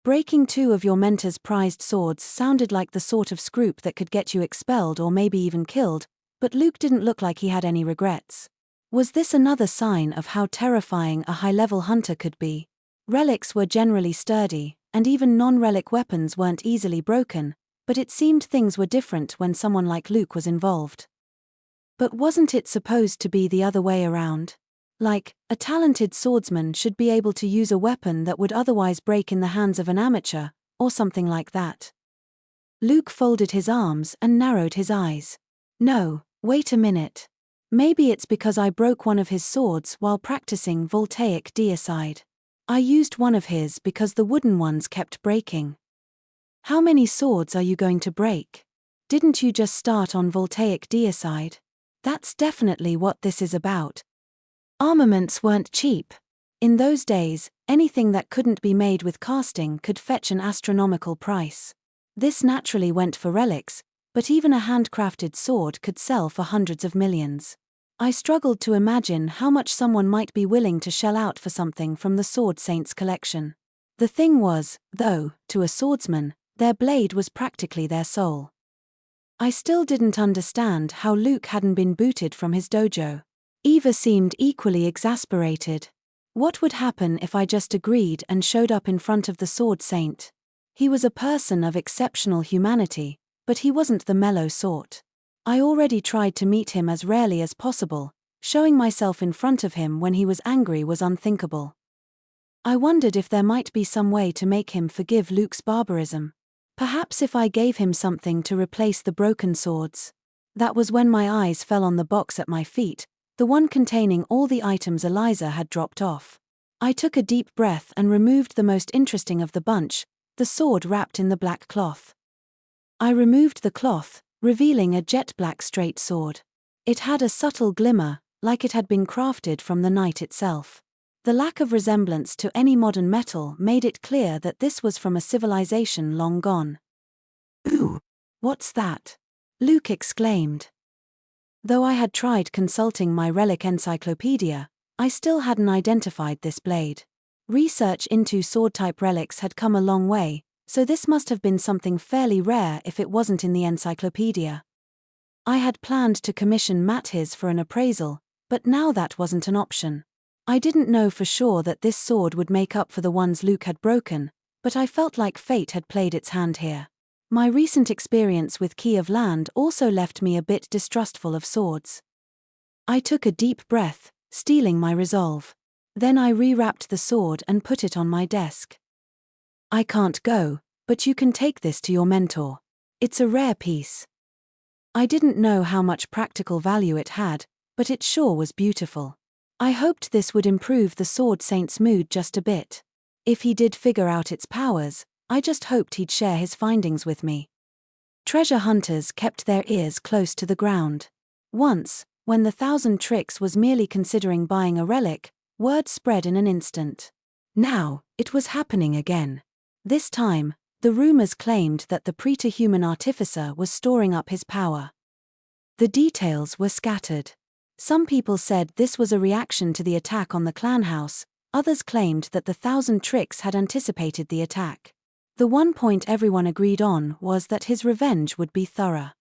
Breaking 2 of your mentor's prized swords sounded like the sort of scroop that could get you expelled or maybe even killed, but Luke didn't look like he had any regrets. Was this another sign of how terrifying a high-level hunter could be? Relics were generally sturdy, and even non-relic weapons weren't easily broken, but it seemed things were different when someone like Luke was involved. But wasn't it supposed to be the other way around? Like, a talented swordsman should be able to use a weapon that would otherwise break in the hands of an amateur, or something like that. Luke folded his arms and narrowed his eyes. No, wait a minute. Maybe it's because I broke one of his swords while practicing voltaic deicide. I used one of his because the wooden ones kept breaking. How many swords are you going to break? Didn't you just start on voltaic deicide? That's definitely what this is about. Armaments weren't cheap. In those days, anything that couldn't be made with casting could fetch an astronomical price. This naturally went for relics, but even a handcrafted sword could sell for hundreds of millions. I struggled to imagine how much someone might be willing to shell out for something from the Sword Saint's collection. The thing was, though, to a swordsman, their blade was practically their soul. I still didn't understand how Luke hadn't been booted from his dojo. Eva seemed equally exasperated. What would happen if I just agreed and showed up in front of the Sword Saint? He was a person of exceptional humanity, but he wasn't the mellow sort. I already tried to meet him as rarely as possible. Showing myself in front of him when he was angry was unthinkable. I wondered if there might be some way to make him forgive Luke's barbarism. Perhaps if I gave him something to replace the broken swords. That was when my eyes fell on the box at my feet, the one containing all the items Eliza had dropped off. I took a deep breath and removed the most interesting of the bunch, the sword wrapped in the black cloth. I removed the cloth, revealing a jet-black straight sword. It had a subtle glimmer, like it had been crafted from the night itself. The lack of resemblance to any modern metal made it clear that this was from a civilization long gone. Ooh! What's that? Luke exclaimed. Though I had tried consulting my relic encyclopedia, I still hadn't identified this blade. Research into sword-type relics had come a long way, so this must have been something fairly rare if it wasn't in the encyclopedia. I had planned to commission Mathiz for an appraisal, but now that wasn't an option. I didn't know for sure that this sword would make up for the ones Luke had broken, but I felt like fate had played its hand here. My recent experience with Key of Land also left me a bit distrustful of swords. I took a deep breath, steeling my resolve. Then I rewrapped the sword and put it on my desk. I can't go, but you can take this to your mentor. It's a rare piece. I didn't know how much practical value it had, but it sure was beautiful. I hoped this would improve the Sword Saint's mood just a bit. If he did figure out its powers, I just hoped he'd share his findings with me. Treasure hunters kept their ears close to the ground. Once, when the 1,000 Tricks was merely considering buying a relic, word spread in an instant. Now, it was happening again. This time, the rumors claimed that the preter-human artificer was storing up his power. The details were scattered. Some people said this was a reaction to the attack on the clan house, others claimed that the 1,000 Tricks had anticipated the attack. The one point everyone agreed on was that his revenge would be thorough.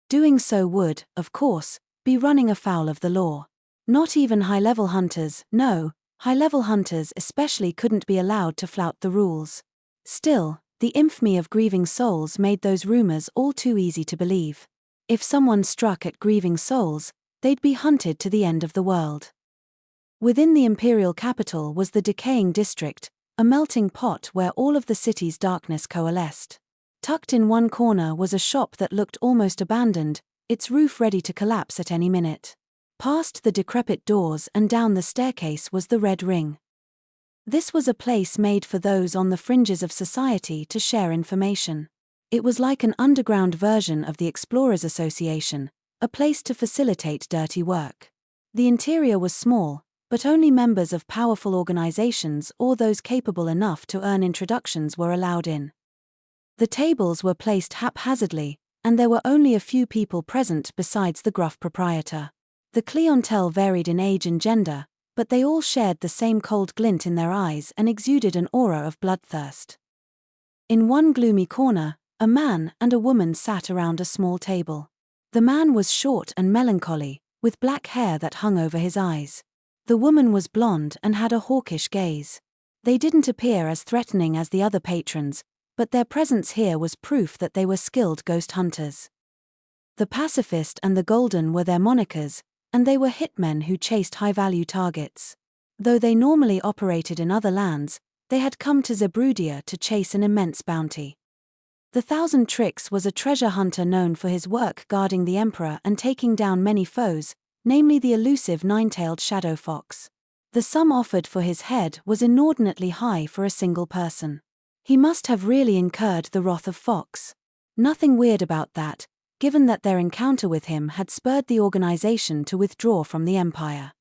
Doing so would, of course, be running afoul of the law. Not even high-level hunters, no, high-level hunters especially couldn't be allowed to flout the rules. Still, the infamy of grieving souls made those rumors all too easy to believe. If someone struck at grieving souls, they'd be hunted to the end of the world. Within the imperial capital was the decaying district, a melting pot where all of the city's darkness coalesced. Tucked in one corner was a shop that looked almost abandoned, its roof ready to collapse at any minute. Past the decrepit doors and down the staircase was the Red Ring. This was a place made for those on the fringes of society to share information. It was like an underground version of the Explorers Association, a place to facilitate dirty work. The interior was small, but only members of powerful organizations or those capable enough to earn introductions were allowed in. The tables were placed haphazardly, and there were only a few people present besides the gruff proprietor. The clientele varied in age and gender, but they all shared the same cold glint in their eyes and exuded an aura of bloodthirst. In one gloomy corner, a man and a woman sat around a small table. The man was short and melancholy, with black hair that hung over his eyes. The woman was blonde and had a hawkish gaze. They didn't appear as threatening as the other patrons, but their presence here was proof that they were skilled ghost hunters. The Pacifist and the Golden were their monikers, and they were hitmen who chased high-value targets. Though they normally operated in other lands, they had come to Zebrudia to chase an immense bounty. The 1,000 Tricks was a treasure hunter known for his work guarding the Emperor and taking down many foes, namely the elusive nine-tailed shadow fox. The sum offered for his head was inordinately high for a single person. He must have really incurred the wrath of Fox. Nothing weird about that, given that their encounter with him had spurred the organization to withdraw from the Empire.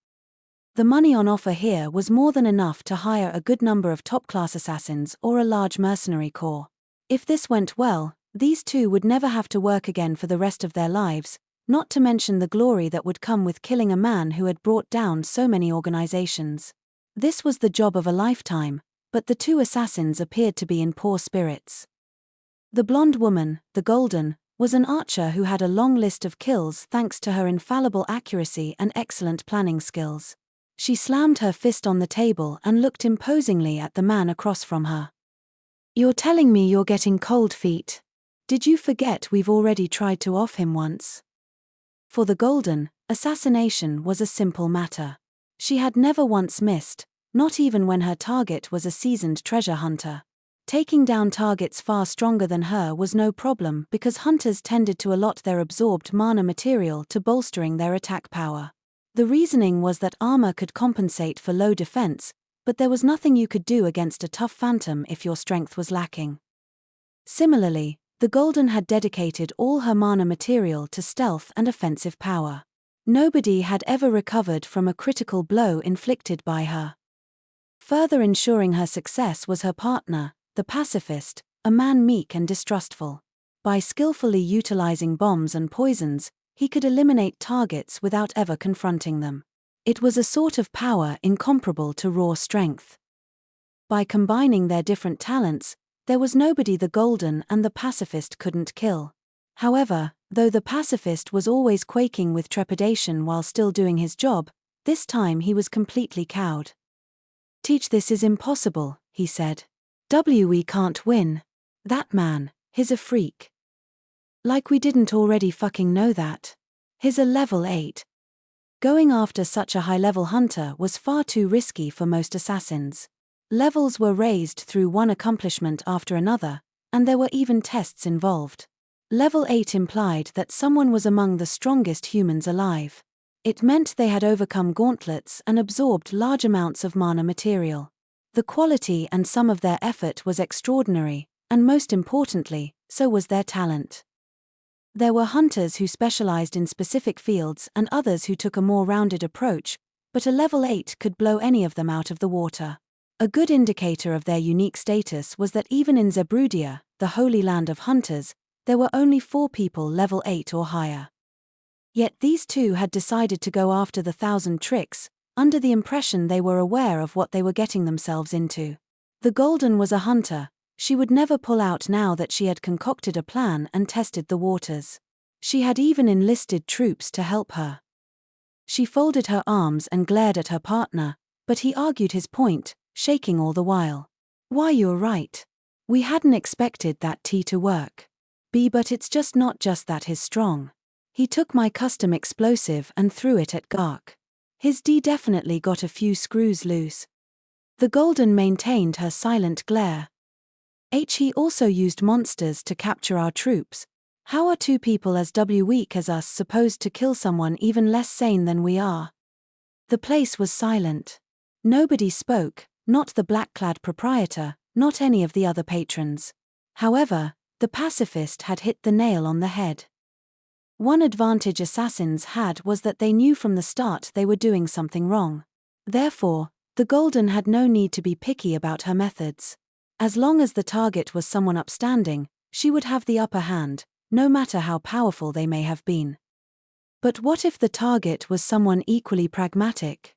The money on offer here was more than enough to hire a good number of top-class assassins or a large mercenary corps. If this went well, these two would never have to work again for the rest of their lives, not to mention the glory that would come with killing a man who had brought down so many organizations. This was the job of a lifetime, but the two assassins appeared to be in poor spirits. The blonde woman, the Golden, was an archer who had a long list of kills thanks to her infallible accuracy and excellent planning skills. She slammed her fist on the table and looked imposingly at the man across from her. "You're telling me you're getting cold feet? Did you forget we've already tried to off him once?" For the Golden, assassination was a simple matter. She had never once missed, not even when her target was a seasoned treasure hunter. Taking down targets far stronger than her was no problem because hunters tended to allot their absorbed mana material to bolstering their attack power. The reasoning was that armor could compensate for low defense, but there was nothing you could do against a tough phantom if your strength was lacking. Similarly, the Golden had dedicated all her mana material to stealth and offensive power. Nobody had ever recovered from a critical blow inflicted by her. Further ensuring her success was her partner, the Pacifist, a man meek and distrustful. By skillfully utilizing bombs and poisons, he could eliminate targets without ever confronting them. It was a sort of power incomparable to raw strength. By combining their different talents, There was nobody the Golden and the pacifist couldn't kill. However, though the pacifist was always quaking with trepidation while still doing his job, this time he was completely cowed. "Teach, this is impossible," he said. "We can't win. That man, he's a freak." Like we didn't already fucking know that. He's a level 8. Going after such a high-level hunter was far too risky for most assassins. Levels were raised through one accomplishment after another, and there were even tests involved. Level 8 implied that someone was among the strongest humans alive. It meant they had overcome gauntlets and absorbed large amounts of mana material. The quality and sum of their effort was extraordinary, and most importantly, so was their talent. There were hunters who specialized in specific fields and others who took a more rounded approach, but a level 8 could blow any of them out of the water. A good indicator of their unique status was that even in Zebrudia, the holy land of hunters, there were only 4 people level 8 or higher. Yet these two had decided to go after the 1,000 tricks, under the impression they were aware of what they were getting themselves into. The Golden was a hunter. She would never pull out now that she had concocted a plan and tested the waters. She had even enlisted troops to help her. She folded her arms and glared at her partner, but he argued his point, shaking all the while. "Why, you're right. We hadn't expected that T to work. But it's not just that he's strong. He took my custom explosive and threw it at Gark. His D definitely got a few screws loose." The Golden maintained her silent glare. "He also used monsters to capture our troops. How are 2 people as weak as us supposed to kill someone even less sane than we are?" The place was silent. Nobody spoke, not the black-clad proprietor, not any of the other patrons. However, the pacifist had hit the nail on the head. One advantage assassins had was that they knew from the start they were doing something wrong. Therefore, the Golden had no need to be picky about her methods. As long as the target was someone upstanding, she would have the upper hand, no matter how powerful they may have been. But what if the target was someone equally pragmatic?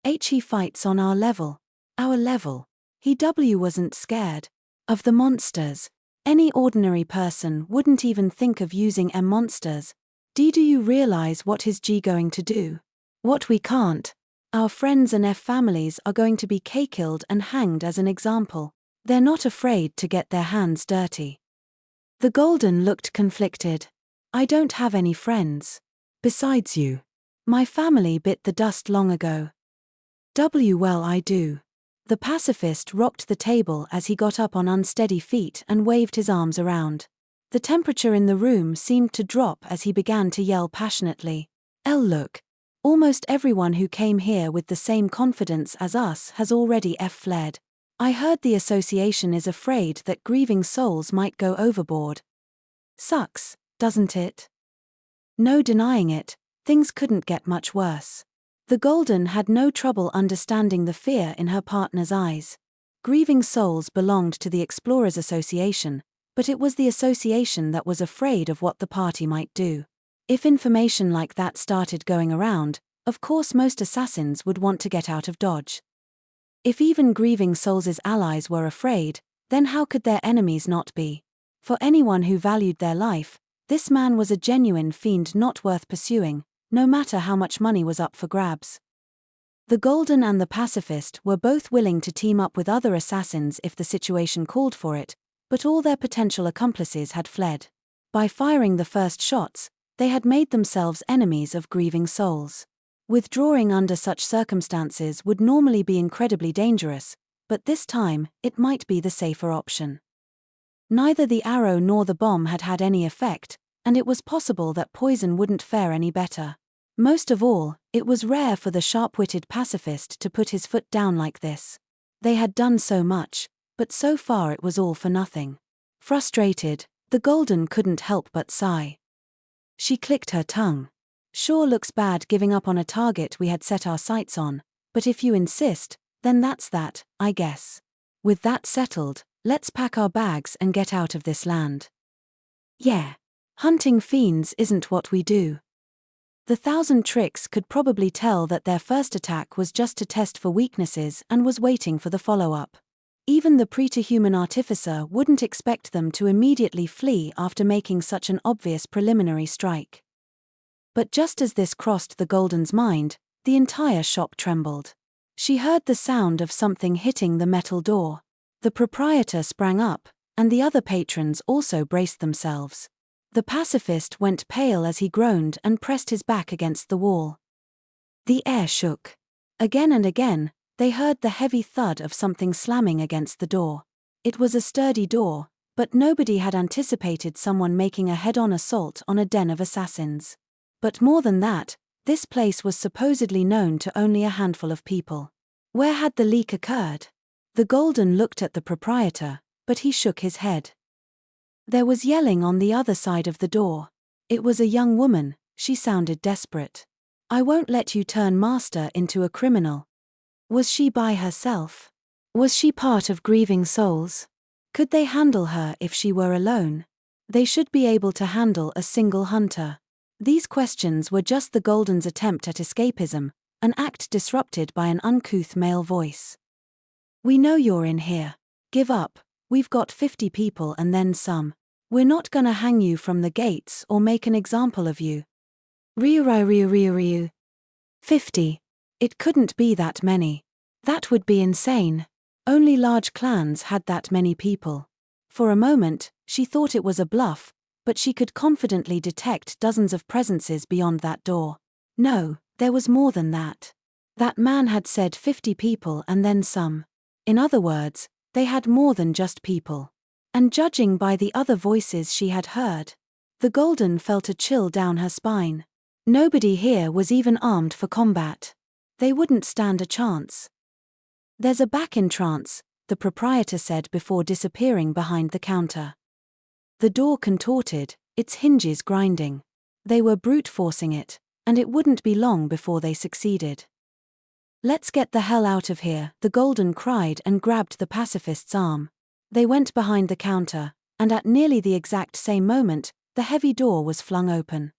He fights on our level. Our level. He wasn't scared of the monsters. Any ordinary person wouldn't even think of using monsters. Do you realize what his G going to do? What we can't. Our friends and families are going to be killed and hanged as an example. They're not afraid to get their hands dirty. The Golden looked conflicted. "I don't have any friends. Besides you. My family bit the dust long ago." Well, I do." The pacifist rocked the table as he got up on unsteady feet and waved his arms around. The temperature in the room seemed to drop as he began to yell passionately. Look. Almost everyone who came here with the same confidence as us has already fled. I heard the association is afraid that grieving souls might go overboard. Sucks, doesn't it? No denying it, things couldn't get much worse. The Golden had no trouble understanding the fear in her partner's eyes. Grieving souls belonged to the Explorers Association, but it was the association that was afraid of what the party might do. If information like that started going around, of course most assassins would want to get out of Dodge. If even grieving souls' allies were afraid, then how could their enemies not be? For anyone who valued their life, this man was a genuine fiend not worth pursuing, no matter how much money was up for grabs. The Golden and the pacifist were both willing to team up with other assassins if the situation called for it, but all their potential accomplices had fled. By firing the first shots, they had made themselves enemies of grieving souls. Withdrawing under such circumstances would normally be incredibly dangerous, but this time, it might be the safer option. Neither the arrow nor the bomb had had any effect, and it was possible that poison wouldn't fare any better. Most of all, it was rare for the sharp-witted pacifist to put his foot down like this. They had done so much, but so far it was all for nothing. Frustrated, the Golden couldn't help but sigh. She clicked her tongue. "Sure looks bad giving up on a target we had set our sights on, but if you insist, then that's that, I guess. With that settled, let's pack our bags and get out of this land." "Yeah. Hunting fiends isn't what we do." The 1,000 tricks could probably tell that their first attack was just to test for weaknesses and was waiting for the follow-up. Even the preterhuman artificer wouldn't expect them to immediately flee after making such an obvious preliminary strike. But just as this crossed the Golden's mind, the entire shop trembled. She heard the sound of something hitting the metal door. The proprietor sprang up, and the other patrons also braced themselves. The pacifist went pale as he groaned and pressed his back against the wall. The air shook. Again and again, they heard the heavy thud of something slamming against the door. It was a sturdy door, but nobody had anticipated someone making a head-on assault on a den of assassins. But more than that, this place was supposedly known to only a handful of people. Where had the leak occurred? The Golden looked at the proprietor, but he shook his head. There was yelling on the other side of the door. It was a young woman. She sounded desperate. "I won't let you turn master into a criminal." Was she by herself? Was she part of grieving souls? Could they handle her if she were alone? They should be able to handle a single hunter. These questions were just the Golden's attempt at escapism, an act disrupted by an uncouth male voice. "We know you're in here. Give up. We've got 50 people and then some. We're not gonna hang you from the gates or make an example of you." Riu. 50. It couldn't be that many. That would be insane. Only large clans had that many people. For a moment, she thought it was a bluff, but she could confidently detect dozens of presences beyond that door. No, there was more than that. That man had said 50 people and then some. In other words, they had more than just people. And judging by the other voices she had heard, the Golden felt a chill down her spine. Nobody here was even armed for combat. They wouldn't stand a chance. "There's a back entrance," the proprietor said before disappearing behind the counter. The door contorted, its hinges grinding. They were brute-forcing it, and it wouldn't be long before they succeeded. "Let's get the hell out of here," the Golden cried and grabbed the pacifist's arm. They went behind the counter, and at nearly the exact same moment, the heavy door was flung open.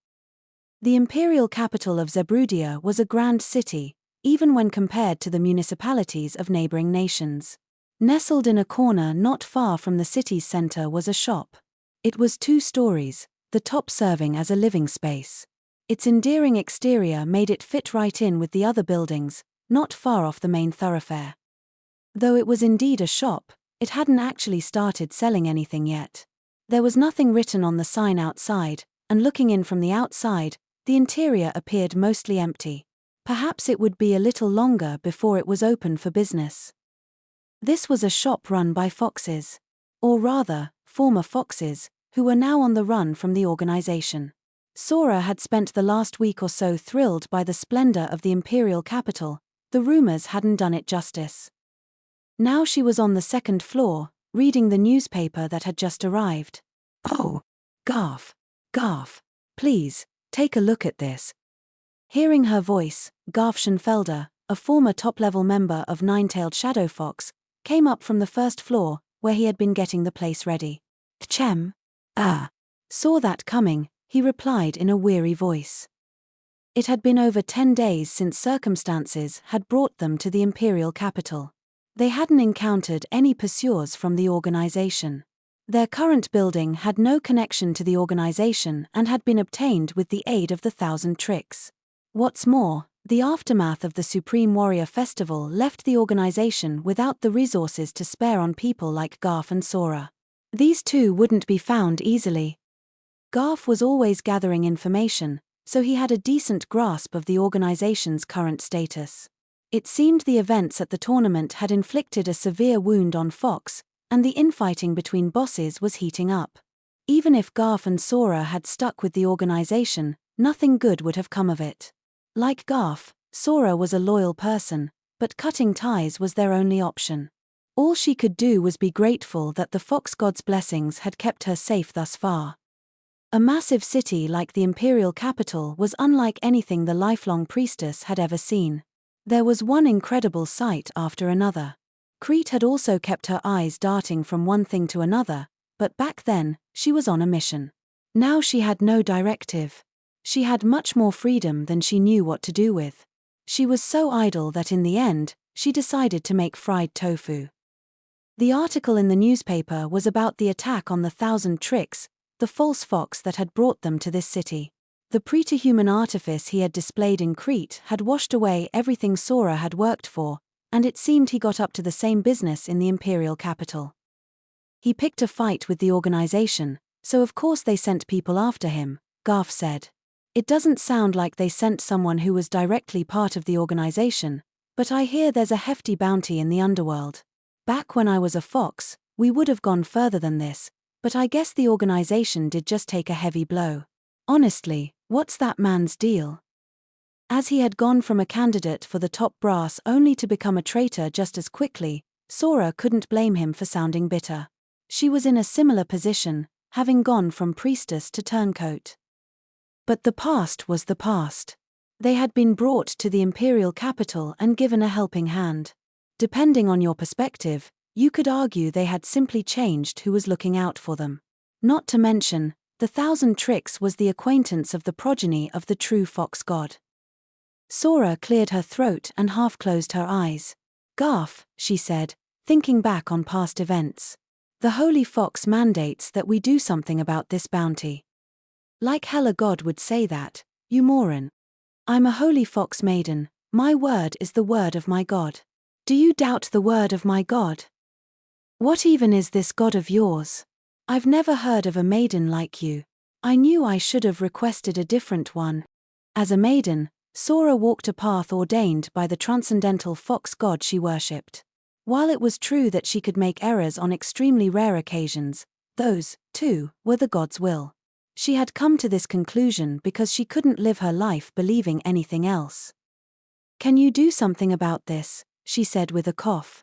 The imperial capital of Zebrudia was a grand city, even when compared to the municipalities of neighboring nations. Nestled in a corner not far from the city's center was a shop. It was 2 stories, the top serving as a living space. Its endearing exterior made it fit right in with the other buildings, not far off the main thoroughfare. Though it was indeed a shop, it hadn't actually started selling anything yet. There was nothing written on the sign outside, and looking in from the outside, the interior appeared mostly empty. Perhaps it would be a little longer before it was open for business. This was a shop run by foxes. Or rather, former foxes, who were now on the run from the organization. Sora had spent the last week or so thrilled by the splendor of the imperial capital. The rumors hadn't done it justice. Now she was on the 2nd floor, reading the newspaper that had just arrived. "Oh, Garf, please, take a look at this." Hearing her voice, Garf Schoenfelder, a former top-level member of Nine-Tailed Shadow Fox, came up from the 1st floor, where he had been getting the place ready. "Chem? Saw that coming," he replied in a weary voice. It had been over 10 days since circumstances had brought them to the imperial capital. They hadn't encountered any pursuers from the organization. Their current building had no connection to the organization and had been obtained with the aid of the 1,000 tricks. What's more, the aftermath of the Supreme Warrior Festival left the organization without the resources to spare on people like Garf and Sora. These two wouldn't be found easily. Garf was always gathering information, so he had a decent grasp of the organization's current status. It seemed the events at the tournament had inflicted a severe wound on Fox, and the infighting between bosses was heating up. Even if Garf and Sora had stuck with the organization, nothing good would have come of it. Like Garf, Sora was a loyal person, but cutting ties was their only option. All she could do was be grateful that the Fox God's blessings had kept her safe thus far. A massive city like the imperial capital was unlike anything the lifelong priestess had ever seen. There was one incredible sight after another. Crete had also kept her eyes darting from one thing to another, but back then, she was on a mission. Now she had no directive. She had much more freedom than she knew what to do with. She was so idle that in the end, she decided to make fried tofu. The article in the newspaper was about the attack on the 1,000 tricks, the false fox that had brought them to this city. The preterhuman artifice he had displayed in Crete had washed away everything Sora had worked for, and it seemed he got up to the same business in the imperial capital. He picked a fight with the organization, so of course they sent people after him, Garf said. It doesn't sound like they sent someone who was directly part of the organization, but I hear there's a hefty bounty in the underworld. Back when I was a fox, we would have gone further than this, but I guess the organization did just take a heavy blow. Honestly, what's that man's deal? As he had gone from a candidate for the top brass only to become a traitor just as quickly, Sora couldn't blame him for sounding bitter. She was in a similar position, having gone from priestess to turncoat. But the past was the past. They had been brought to the imperial capital and given a helping hand. Depending on your perspective, you could argue they had simply changed who was looking out for them. Not to mention, the 1,000 tricks was the acquaintance of the progeny of the true fox god. Sora cleared her throat and half-closed her eyes. Garf, she said, thinking back on past events. The Holy Fox mandates that we do something about this bounty. Like hell a god would say that, you moron. I'm a holy fox maiden, my word is the word of my god. Do you doubt the word of my god? What even is this god of yours? I've never heard of a maiden like you. I knew I should have requested a different one. As a maiden, Sora walked a path ordained by the transcendental fox god she worshipped. While it was true that she could make errors on extremely rare occasions, those, too, were the god's will. She had come to this conclusion because she couldn't live her life believing anything else. Can you do something about this? She said with a cough.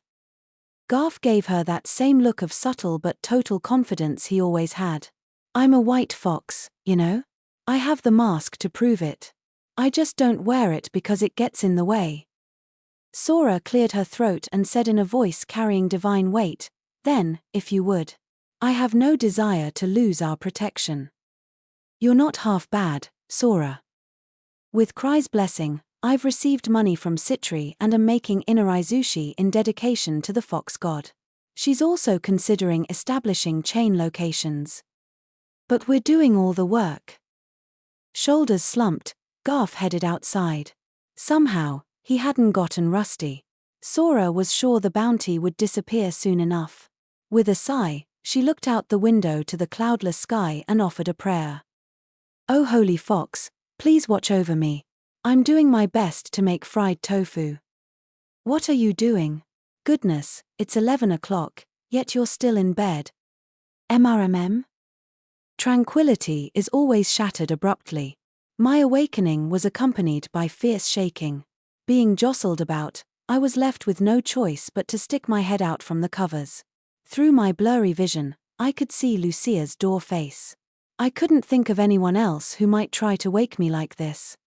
Garf gave her that same look of subtle but total confidence he always had. I'm a white fox, you know? I have the mask to prove it. I just don't wear it because it gets in the way. Sora cleared her throat and said in a voice carrying divine weight, then, if you would. I have no desire to lose our protection. You're not half bad, Sora. With Krai's blessing, I've received money from Citri and am making Inarizushi in dedication to the fox god. She's also considering establishing chain locations. But we're doing all the work. Shoulders slumped, Garf headed outside. Somehow, he hadn't gotten rusty. Sora was sure the bounty would disappear soon enough. With a sigh, she looked out the window to the cloudless sky and offered a prayer. Oh holy fox, please watch over me. I'm doing my best to make fried tofu. What are you doing? Goodness, it's 11 o'clock, yet you're still in bed. MRMM? Tranquility is always shattered abruptly. My awakening was accompanied by fierce shaking. Being jostled about, I was left with no choice but to stick my head out from the covers. Through my blurry vision, I could see Lucia's door face. I couldn't think of anyone else who might try to wake me like this.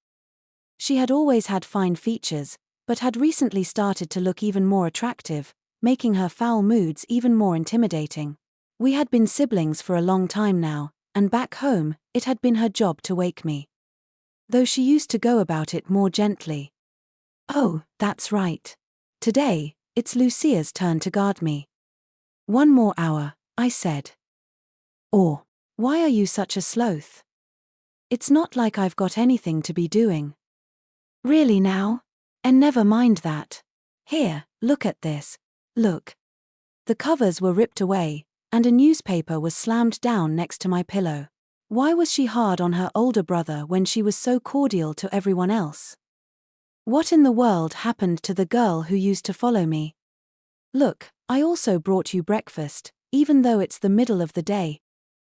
She had always had fine features, but had recently started to look even more attractive, making her foul moods even more intimidating. We had been siblings for a long time now, and back home, it had been her job to wake me. Though she used to go about it more gently. Oh, that's right. Today, it's Lucia's turn to guard me. 1 more hour, I said. Or, why are you such a sloth? It's not like I've got anything to be doing. Really now? And never mind that. Here, look at this. Look. The covers were ripped away, and a newspaper was slammed down next to my pillow. Why was she hard on her older brother when she was so cordial to everyone else? What in the world happened to the girl who used to follow me? Look, I also brought you breakfast, even though it's the middle of the day.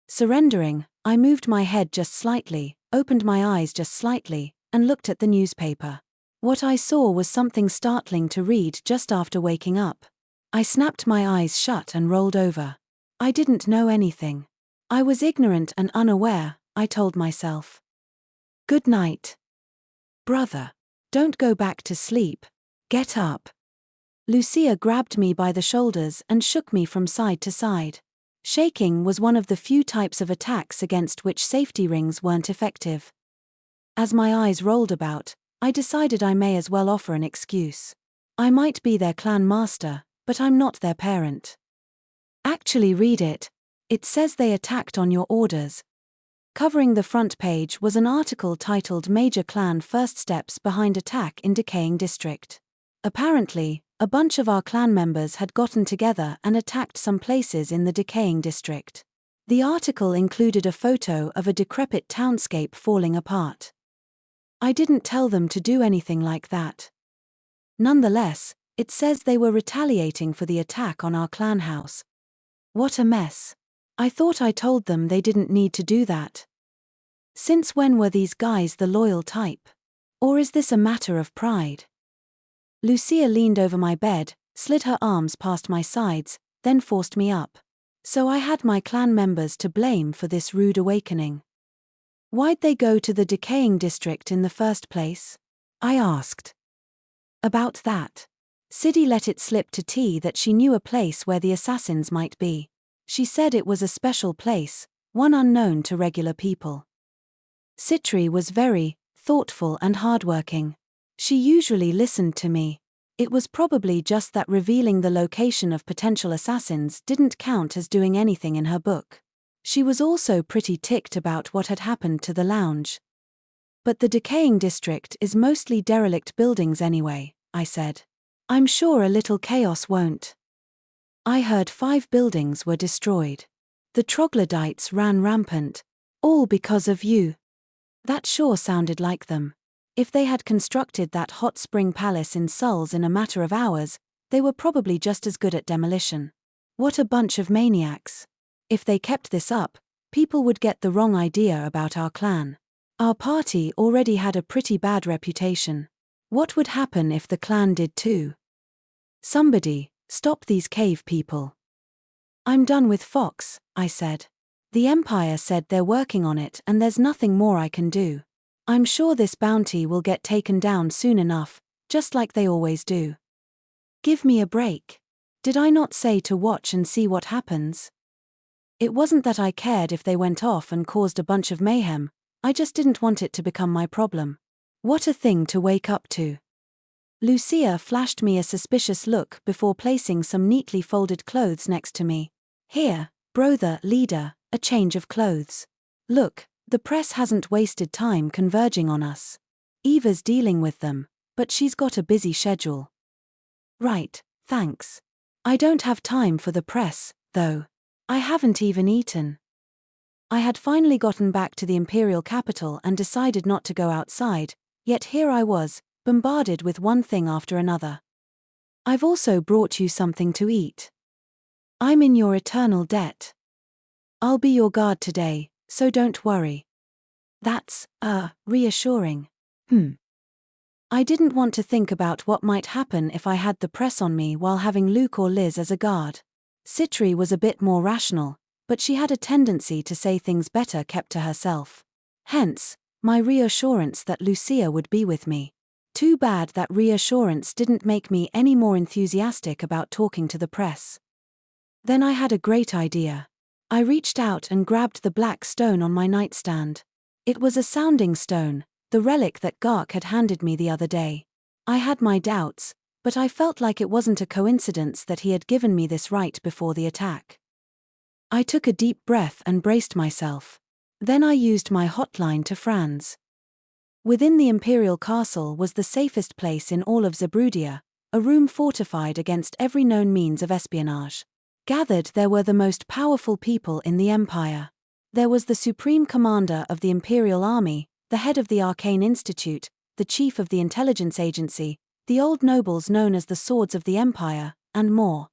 Surrendering, I moved my head just slightly, opened my eyes just slightly, and looked at the newspaper. What I saw was something startling to read just after waking up. I snapped my eyes shut and rolled over. I didn't know anything. I was ignorant and unaware, I told myself. Good night. Brother. Don't go back to sleep. Get up. Lucia grabbed me by the shoulders and shook me from side to side. Shaking was one of the few types of attacks against which safety rings weren't effective. As my eyes rolled about, I decided I may as well offer an excuse. I might be their clan master, but I'm not their parent. Actually read it. It says they attacked on your orders. Covering the front page was an article titled Major Clan First Steps Behind Attack in Decaying District. Apparently, a bunch of our clan members had gotten together and attacked some places in the decaying district. The article included a photo of a decrepit townscape falling apart. I didn't tell them to do anything like that. Nonetheless, it says they were retaliating for the attack on our clan house. What a mess. I thought I told them they didn't need to do that. Since when were these guys the loyal type? Or is this a matter of pride? Lucia leaned over my bed, slid her arms past my sides, then forced me up. So I had my clan members to blame for this rude awakening. Why'd they go to the decaying district in the first place? I asked. About that. Siddy let it slip to T that she knew a place where the assassins might be. She said it was a special place, one unknown to regular people. Citri was very thoughtful and hardworking. She usually listened to me. It was probably just that revealing the location of potential assassins didn't count as doing anything in her book. She was also pretty ticked about what had happened to the lounge. But the decaying district is mostly derelict buildings anyway, I said. I'm sure a little chaos won't. I heard 5 buildings were destroyed. The troglodytes ran rampant. All because of you. That sure sounded like them. If they had constructed that hot spring palace in Sulls in a matter of hours, they were probably just as good at demolition. What a bunch of maniacs. If they kept this up, people would get the wrong idea about our clan. Our party already had a pretty bad reputation. What would happen if the clan did too? Somebody, stop these cave people. I'm done with Fox, I said. The Empire said they're working on it and there's nothing more I can do. I'm sure this bounty will get taken down soon enough, just like they always do. Give me a break. Did I not say to watch and see what happens? It wasn't that I cared if they went off and caused a bunch of mayhem, I just didn't want it to become my problem. What a thing to wake up to. Lucia flashed me a suspicious look before placing some neatly folded clothes next to me. Here, brother, leader, a change of clothes. Look, the press hasn't wasted time converging on us. Eva's dealing with them, but she's got a busy schedule. Right, thanks. I don't have time for the press, though. I haven't even eaten. I had finally gotten back to the imperial capital and decided not to go outside, yet here I was, bombarded with one thing after another. I've also brought you something to eat. I'm in your eternal debt. I'll be your guard today, so don't worry. That's, reassuring. I didn't want to think about what might happen if I had the press on me while having Luke or Liz as a guard. Citri was a bit more rational, but she had a tendency to say things better kept to herself. Hence, my reassurance that Lucia would be with me. Too bad that reassurance didn't make me any more enthusiastic about talking to the press. Then I had a great idea. I reached out and grabbed the black stone on my nightstand. It was a sounding stone, the relic that Gark had handed me the other day. I had my doubts, but I felt like it wasn't a coincidence that he had given me this right before the attack. I took a deep breath and braced myself. Then I used my hotline to Franz. Within the Imperial Castle was the safest place in all of Zabrudia, a room fortified against every known means of espionage. Gathered there were the most powerful people in the Empire. There was the Supreme Commander of the Imperial Army, the head of the Arcane Institute, the chief of the Intelligence Agency, the old nobles known as the Swords of the Empire, and more.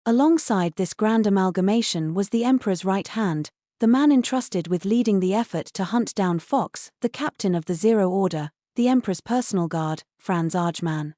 Alongside this grand amalgamation was the Emperor's right hand, the man entrusted with leading the effort to hunt down Fox, the captain of the Zero Order, the Emperor's personal guard, Franz Arjman.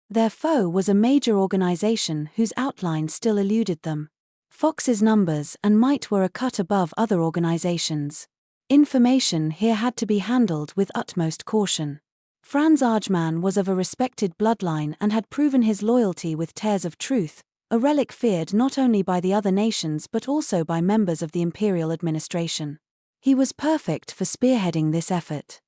Their foe was a major organization whose outline still eluded them. Fox's numbers and might were a cut above other organizations. Information here had to be handled with utmost caution. Franz Arjman was of a respected bloodline and had proven his loyalty with Tears of Truth, a relic feared not only by the other nations but also by members of the imperial administration. He was perfect for spearheading this effort.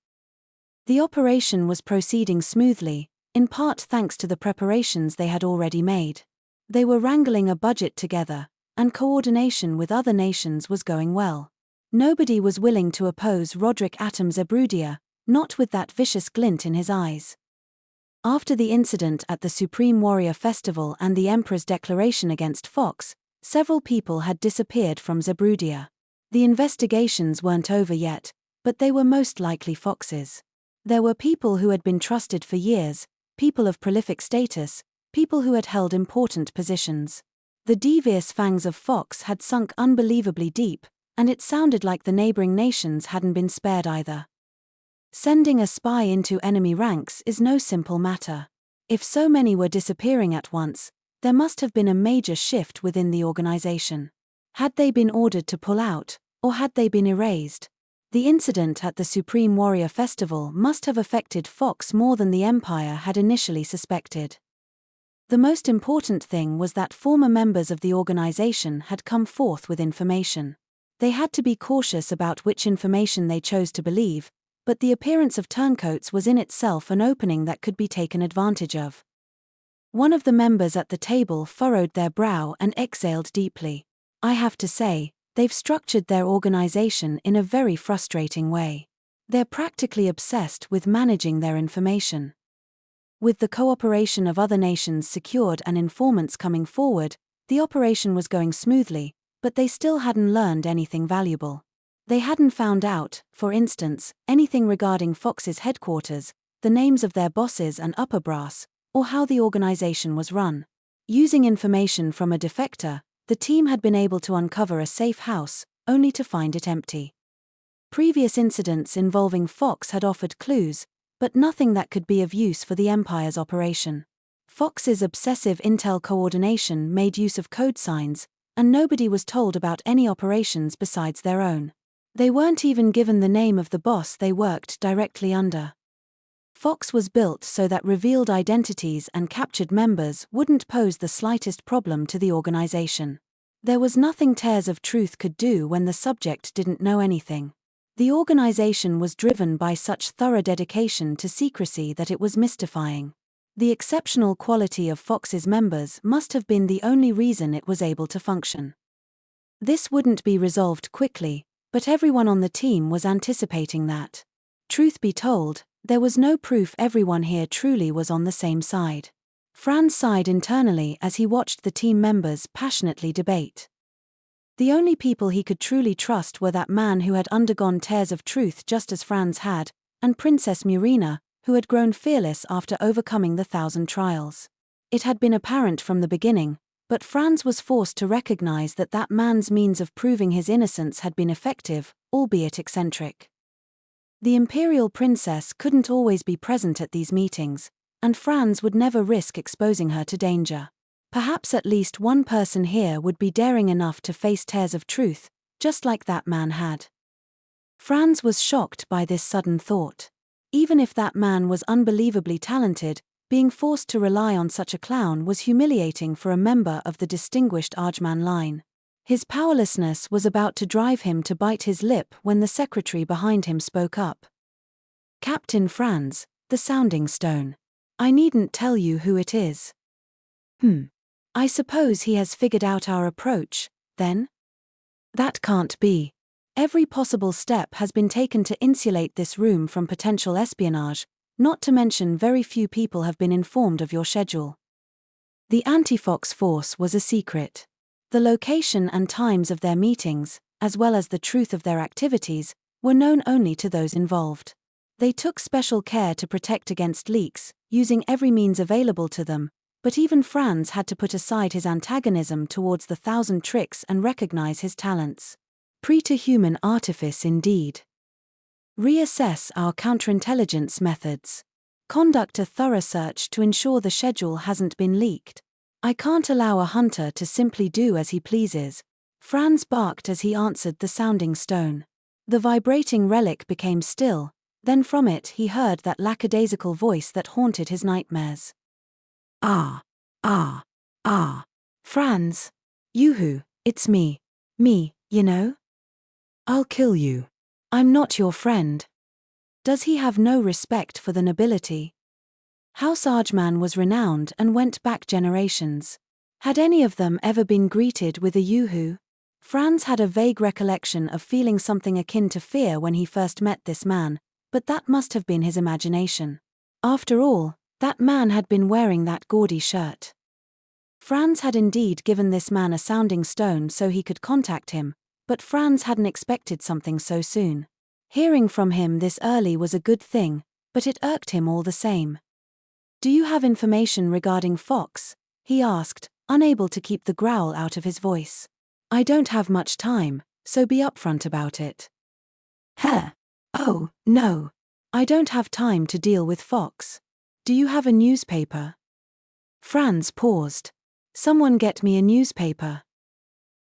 The operation was proceeding smoothly, in part thanks to the preparations they had already made. They were wrangling a budget together, and coordination with other nations was going well. Nobody was willing to oppose Roderick Atom's greedier, not with that vicious glint in his eyes. After the incident at the Supreme Warrior Festival and the Emperor's declaration against Fox, several people had disappeared from Zebrudya. The investigations weren't over yet, but they were most likely Fox's. There were people who had been trusted for years, people of prolific status, people who had held important positions. The devious fangs of Fox had sunk unbelievably deep, and it sounded like the neighboring nations hadn't been spared either. Sending a spy into enemy ranks is no simple matter. If so many were disappearing at once, there must have been a major shift within the organization. Had they been ordered to pull out, or had they been erased? The incident at the Supreme Warrior Festival must have affected Fox more than the Empire had initially suspected. The most important thing was that former members of the organization had come forth with information. They had to be cautious about which information they chose to believe, but the appearance of turncoats was in itself an opening that could be taken advantage of. One of the members at the table furrowed their brow and exhaled deeply. I have to say, they've structured their organization in a very frustrating way. They're practically obsessed with managing their information. With the cooperation of other nations secured and informants coming forward, the operation was going smoothly, but they still hadn't learned anything valuable. They hadn't found out, for instance, anything regarding Fox's headquarters, the names of their bosses and upper brass, or how the organization was run. Using information from a defector, the team had been able to uncover a safe house, only to find it empty. Previous incidents involving Fox had offered clues, but nothing that could be of use for the Empire's operation. Fox's obsessive intel coordination made use of code signs, and nobody was told about any operations besides their own. They weren't even given the name of the boss they worked directly under. Fox was built so that revealed identities and captured members wouldn't pose the slightest problem to the organization. There was nothing Tears of Truth could do when the subject didn't know anything. The organization was driven by such thorough dedication to secrecy that it was mystifying. The exceptional quality of Fox's members must have been the only reason it was able to function. This wouldn't be resolved quickly, but everyone on the team was anticipating that. Truth be told, there was no proof everyone here truly was on the same side. Franz sighed internally as he watched the team members passionately debate. The only people he could truly trust were that man who had undergone Tears of Truth just as Franz had, and Princess Murina, who had grown fearless after overcoming the 1,000 trials. It had been apparent from the beginning, but Franz was forced to recognize that that man's means of proving his innocence had been effective, albeit eccentric. The imperial princess couldn't always be present at these meetings, and Franz would never risk exposing her to danger. Perhaps at least one person here would be daring enough to face Tears of Truth, just like that man had. Franz was shocked by this sudden thought. Even if that man was unbelievably talented, being forced to rely on such a clown was humiliating for a member of the distinguished Arjman line. His powerlessness was about to drive him to bite his lip when the secretary behind him spoke up. Captain Franz, the Sounding Stone. I needn't tell you who it is. I suppose he has figured out our approach, then? That can't be. Every possible step has been taken to insulate this room from potential espionage, not to mention very few people have been informed of your schedule. The anti-Fox force was a secret. The location and times of their meetings, as well as the truth of their activities, were known only to those involved. They took special care to protect against leaks, using every means available to them, but even Franz had to put aside his antagonism towards the 1,000 tricks and recognize his talents. Pre-to-human artifice indeed. Reassess our counterintelligence methods. Conduct a thorough search to ensure the schedule hasn't been leaked. I can't allow a hunter to simply do as he pleases. Franz barked as he answered the Sounding Stone. The vibrating relic became still, then from it he heard that lackadaisical voice that haunted his nightmares. Franz. Yoo-hoo, it's me. Me, you know? I'll kill you. I'm not your friend. Does he have no respect for the nobility? House Arjman was renowned and went back generations. Had any of them ever been greeted with a yoo-hoo? Franz had a vague recollection of feeling something akin to fear when he first met this man, but that must have been his imagination. After all, that man had been wearing that gaudy shirt. Franz had indeed given this man a sounding stone so he could contact him, but Franz hadn't expected something so soon. Hearing from him this early was a good thing, but it irked him all the same. "Do you have information regarding Fox?" he asked, unable to keep the growl out of his voice. "I don't have much time, so be upfront about it." "Huh? Oh, no. I don't have time to deal with Fox. Do you have a newspaper?" Franz paused. "Someone get me a newspaper."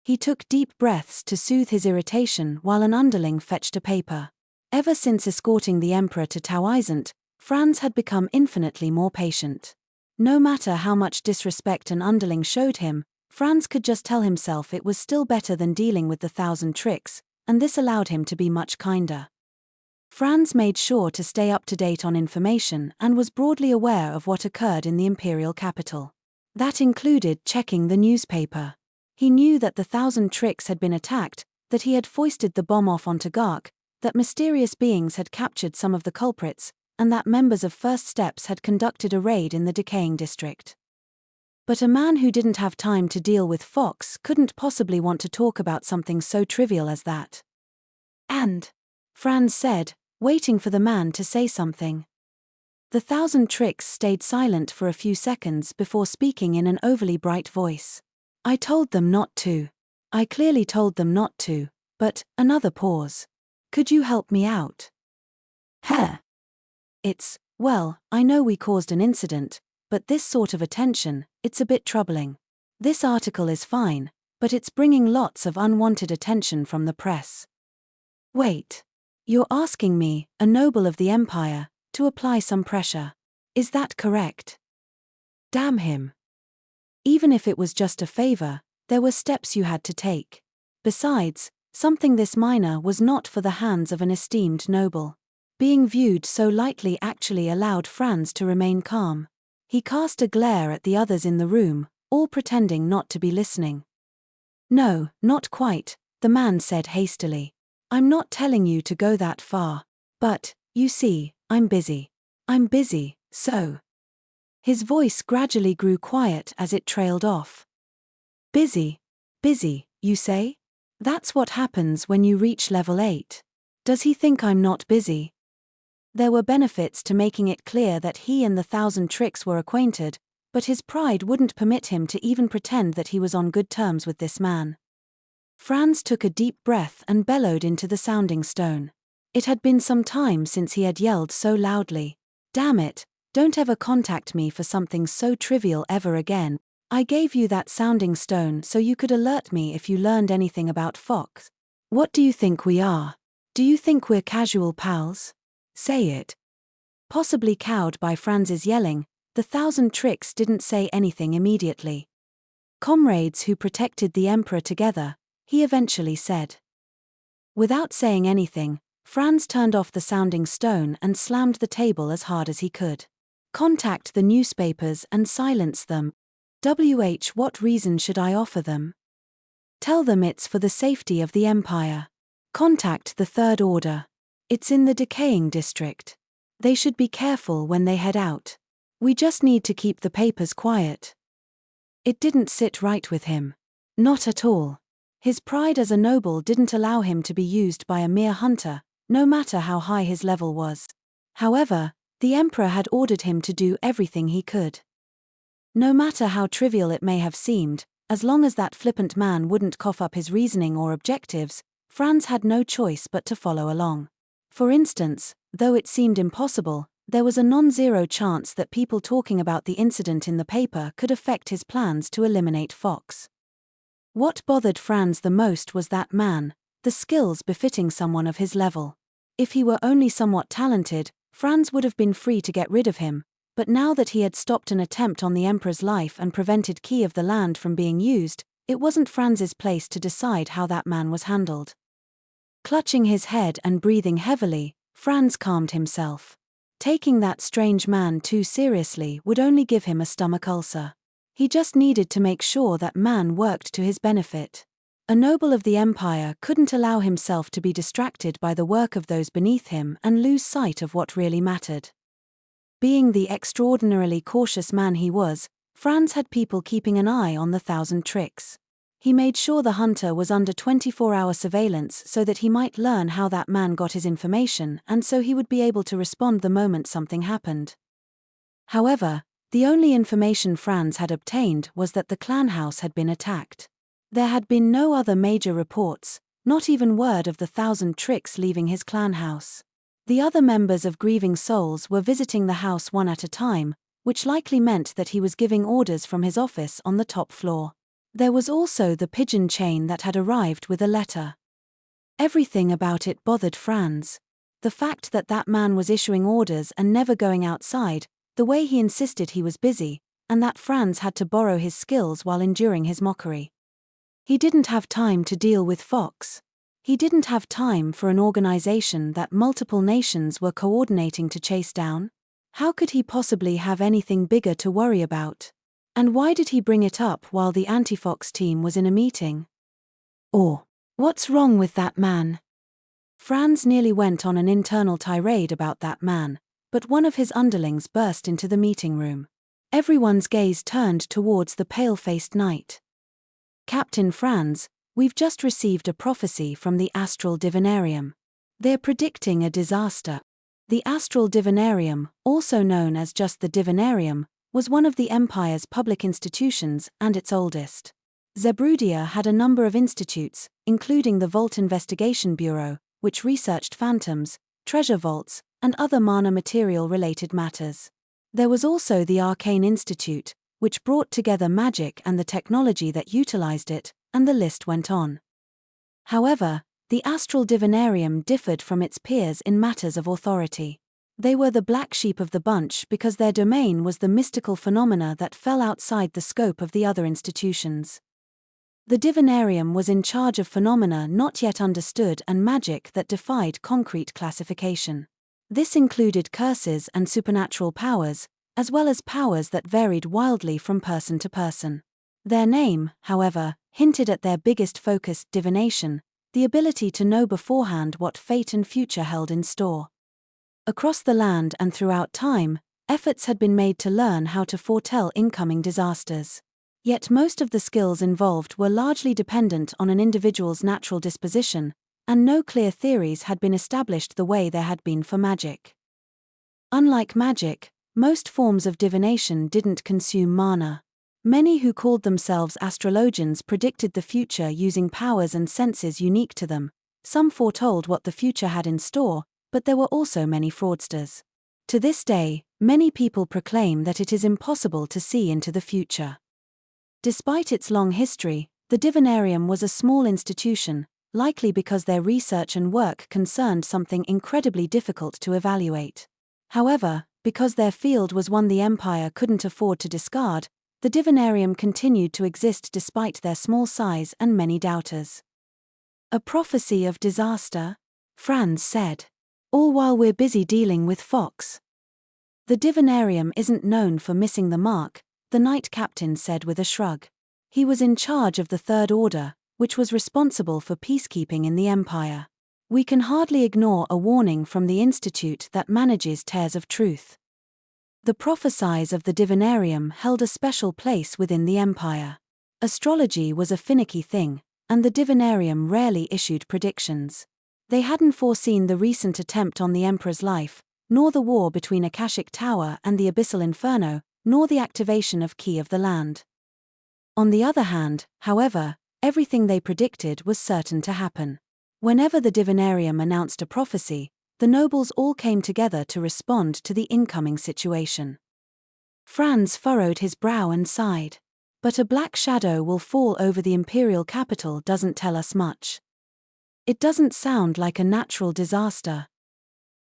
He took deep breaths to soothe his irritation while an underling fetched a paper. Ever since escorting the Emperor to Tauisant, Franz had become infinitely more patient. No matter how much disrespect an underling showed him, Franz could just tell himself it was still better than dealing with the 1,000 tricks, and this allowed him to be much kinder. Franz made sure to stay up to date on information and was broadly aware of what occurred in the imperial capital. That included checking the newspaper. He knew that the 1,000 tricks had been attacked, that he had foisted the bomb off onto Gark, that mysterious beings had captured some of the culprits, and that members of First Steps had conducted a raid in the decaying district. But a man who didn't have time to deal with Fox couldn't possibly want to talk about something so trivial as that. "And?" Franz said, waiting for the man to say something. The 1,000 tricks stayed silent for a few seconds before speaking in an overly bright voice. "I told them not to. I clearly told them not to, but," another pause. "Could you help me out?" "Huh? Well, I know we caused an incident, but this sort of attention, it's a bit troubling. This article is fine, but it's bringing lots of unwanted attention from the press." "Wait. You're asking me, a noble of the Empire, to apply some pressure. Is that correct?" Damn him. Even if it was just a favor, there were steps you had to take. Besides, something this minor was not for the hands of an esteemed noble. Being viewed so lightly actually allowed Franz to remain calm. He cast a glare at the others in the room, all pretending not to be listening. "No, not quite," the man said hastily. "I'm not telling you to go that far. But, you see, I'm busy. I'm busy, so." His voice gradually grew quiet as it trailed off. "Busy? Busy, you say? That's what happens when you reach level 8. Does he think I'm not busy?" There were benefits to making it clear that he and the 1,000 tricks were acquainted, but his pride wouldn't permit him to even pretend that he was on good terms with this man. Franz took a deep breath and bellowed into the sounding stone. It had been some time since he had yelled so loudly. "Damn it, don't ever contact me for something so trivial ever again. I gave you that sounding stone so you could alert me if you learned anything about Fox. What do you think we are? Do you think we're casual pals? Say it." Possibly cowed by Franz's yelling, the 1,000 tricks didn't say anything immediately. "Comrades who protected the Emperor together," he eventually said. Without saying anything, Franz turned off the sounding stone and slammed the table as hard as he could. "Contact the newspapers and silence them. What reason should I offer them? Tell them it's for the safety of the Empire. Contact the Third Order. It's in the decaying district. They should be careful when they head out. We just need to keep the papers quiet." It didn't sit right with him. Not at all. His pride as a noble didn't allow him to be used by a mere hunter, no matter how high his level was. However, the Emperor had ordered him to do everything he could. No matter how trivial it may have seemed, as long as that flippant man wouldn't cough up his reasoning or objectives, Franz had no choice but to follow along. For instance, though it seemed impossible, there was a non-zero chance that people talking about the incident in the paper could affect his plans to eliminate Fox. What bothered Franz the most was that man, the skills befitting someone of his level. If he were only somewhat talented, Franz would have been free to get rid of him, but now that he had stopped an attempt on the Emperor's life and prevented Key of the Land from being used, it wasn't Franz's place to decide how that man was handled. Clutching his head and breathing heavily, Franz calmed himself. Taking that strange man too seriously would only give him a stomach ulcer. He just needed to make sure that man worked to his benefit. A noble of the empire couldn't allow himself to be distracted by the work of those beneath him and lose sight of what really mattered. Being the extraordinarily cautious man he was, Franz had people keeping an eye on the 1,000 tricks. He made sure the hunter was under 24-hour surveillance so that he might learn how that man got his information and so he would be able to respond the moment something happened. However, the only information Franz had obtained was that the clan house had been attacked. There had been no other major reports, not even word of the 1,000 tricks leaving his clan house. The other members of Grieving Souls were visiting the house one at a time, which likely meant that he was giving orders from his office on the top floor. There was also the pigeon chain that had arrived with a letter. Everything about it bothered Franz. The fact that that man was issuing orders and never going outside, the way he insisted he was busy, and that Franz had to borrow his skills while enduring his mockery. He didn't have time to deal with Fox. He didn't have time for an organization that multiple nations were coordinating to chase down. How could he possibly have anything bigger to worry about? And why did he bring it up while the anti-Fox team was in a meeting? Or, what's wrong with that man? Franz nearly went on an internal tirade about that man, but one of his underlings burst into the meeting room. Everyone's gaze turned towards the pale-faced knight. Captain Franz, we've just received a prophecy from the Astral Divinarium. They're predicting a disaster. The Astral Divinarium, also known as just the Divinarium, was one of the Empire's public institutions and its oldest. Zebrudia had a number of institutes, including the Vault Investigation Bureau, which researched phantoms, treasure vaults, and other mana material-related matters. There was also the Arcane Institute, which brought together magic and the technology that utilized it, and the list went on. However, the Astral Divinarium differed from its peers in matters of authority. They were the black sheep of the bunch because their domain was the mystical phenomena that fell outside the scope of the other institutions. The Divinarium was in charge of phenomena not yet understood and magic that defied concrete classification. This included curses and supernatural powers, as well as powers that varied wildly from person to person. Their name, however, hinted at their biggest focus, divination, the ability to know beforehand what fate and future held in store. Across the land and throughout time, efforts had been made to learn how to foretell incoming disasters. Yet most of the skills involved were largely dependent on an individual's natural disposition, and no clear theories had been established the way there had been for magic. Unlike magic, most forms of divination didn't consume mana. Many who called themselves astrologians predicted the future using powers and senses unique to them. Some foretold what the future had in store, but there were also many fraudsters. To this day, many people proclaim that it is impossible to see into the future. Despite its long history, the Divinarium was a small institution, likely because their research and work concerned something incredibly difficult to evaluate. However, because their field was one the Empire couldn't afford to discard, the Divinarium continued to exist despite their small size and many doubters. A prophecy of disaster? Franz said. All while we're busy dealing with Fox. The Divinarium isn't known for missing the mark, the Knight Captain said with a shrug. He was in charge of the Third Order, which was responsible for peacekeeping in the Empire. We can hardly ignore a warning from the Institute that manages tears of truth. The prophecies of the Divinarium held a special place within the Empire. Astrology was a finicky thing, and the Divinarium rarely issued predictions. They hadn't foreseen the recent attempt on the Emperor's life, nor the war between Akashic Tower and the Abyssal Inferno, nor the activation of Key of the Land. On the other hand, however, everything they predicted was certain to happen. Whenever the Divinarium announced a prophecy, the nobles all came together to respond to the incoming situation. Franz furrowed his brow and sighed. But a black shadow will fall over the imperial capital doesn't tell us much. It doesn't sound like a natural disaster.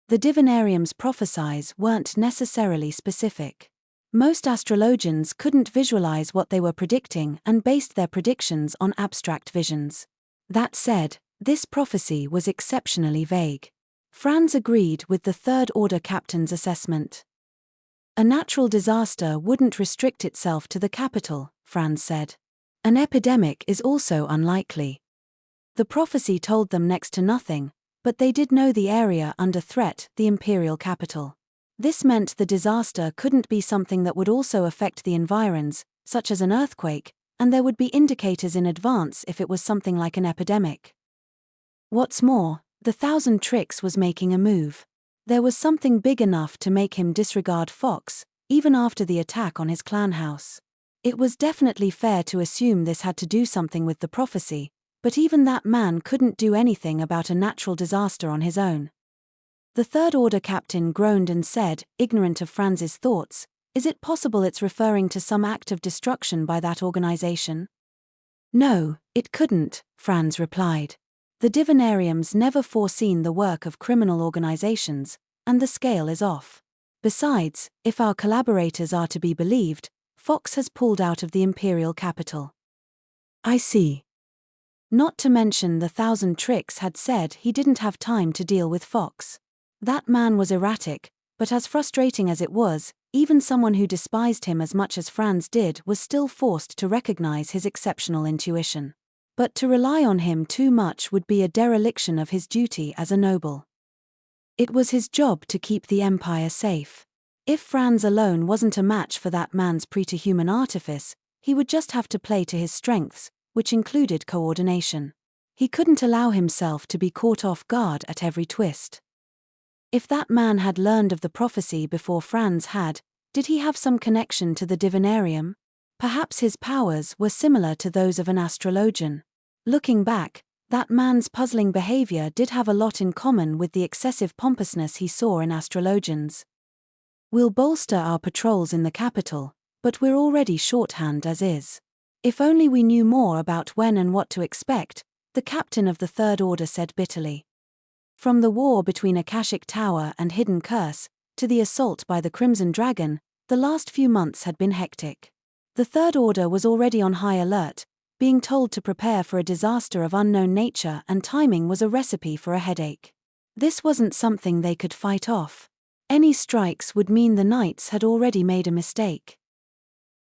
The Divinarium's prophecies weren't necessarily specific. Most astrologians couldn't visualize what they were predicting and based their predictions on abstract visions. That said, this prophecy was exceptionally vague. Franz agreed with the Third Order captain's assessment. A natural disaster wouldn't restrict itself to the capital, Franz said. An epidemic is also unlikely. The prophecy told them next to nothing, but they did know the area under threat, the imperial capital. This meant the disaster couldn't be something that would also affect the environs, such as an earthquake, and there would be indicators in advance if it was something like an epidemic. What's more, the Thousand Tricks was making a move. There was something big enough to make him disregard Fox, even after the attack on his clan house. It was definitely fair to assume this had to do something with the prophecy, but even that man couldn't do anything about a natural disaster on his own. The Third Order captain groaned and said, ignorant of Franz's thoughts, "Is it possible it's referring to some act of destruction by that organization?" "No, it couldn't," Franz replied. "The divinariums never foreseen the work of criminal organizations, and the scale is off. Besides, if our collaborators are to be believed, Fox has pulled out of the imperial capital." "I see." Not to mention the Thousand Tricks had said he didn't have time to deal with Fox. That man was erratic, but as frustrating as it was, even someone who despised him as much as Franz did was still forced to recognize his exceptional intuition. But to rely on him too much would be a dereliction of his duty as a noble. It was his job to keep the Empire safe. If Franz alone wasn't a match for that man's preterhuman artifice, he would just have to play to his strengths, which included coordination. He couldn't allow himself to be caught off guard at every twist. If that man had learned of the prophecy before Franz had, did he have some connection to the divinarium? Perhaps his powers were similar to those of an astrologian. Looking back, that man's puzzling behavior did have a lot in common with the excessive pompousness he saw in astrologians. "We'll bolster our patrols in the capital, but we're already shorthand as is. If only we knew more about when and what to expect," the captain of the Third Order said bitterly. From the war between Akashic Tower and Hidden Curse, to the assault by the Crimson Dragon, the last few months had been hectic. The Third Order was already on high alert, being told to prepare for a disaster of unknown nature, and timing was a recipe for a headache. This wasn't something they could fight off. Any strikes would mean the Knights had already made a mistake.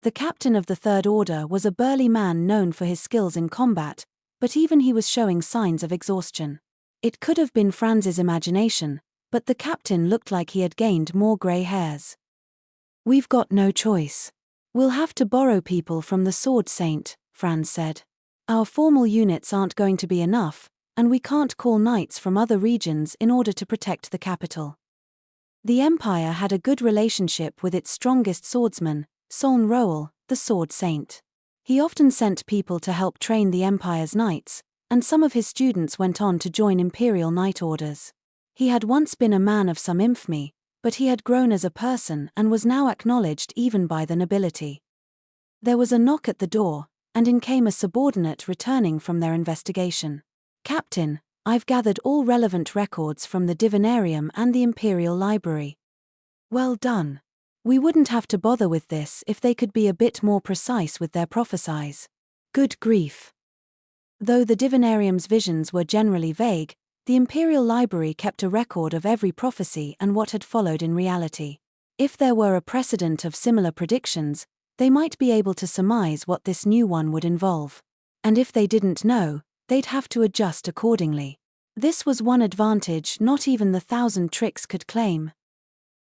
The captain of the Third Order was a burly man known for his skills in combat, but even he was showing signs of exhaustion. It could have been Franz's imagination, but the captain looked like he had gained more grey hairs. "We've got no choice. We'll have to borrow people from the Sword Saint," Franz said. "Our formal units aren't going to be enough, and we can't call knights from other regions in order to protect the capital." The Empire had a good relationship with its strongest swordsman, Soln Roel, the Sword Saint. He often sent people to help train the Empire's knights, and some of his students went on to join Imperial Knight Orders. He had once been a man of some infamy, but he had grown as a person and was now acknowledged even by the nobility. There was a knock at the door, and in came a subordinate returning from their investigation. "Captain, I've gathered all relevant records from the Divinarium and the Imperial Library." "Well done. We wouldn't have to bother with this if they could be a bit more precise with their prophecies." Good grief. Though the Divinarium's visions were generally vague, the Imperial Library kept a record of every prophecy and what had followed in reality. If there were a precedent of similar predictions, they might be able to surmise what this new one would involve. And if they didn't know, they'd have to adjust accordingly. This was one advantage not even the Thousand Tricks could claim.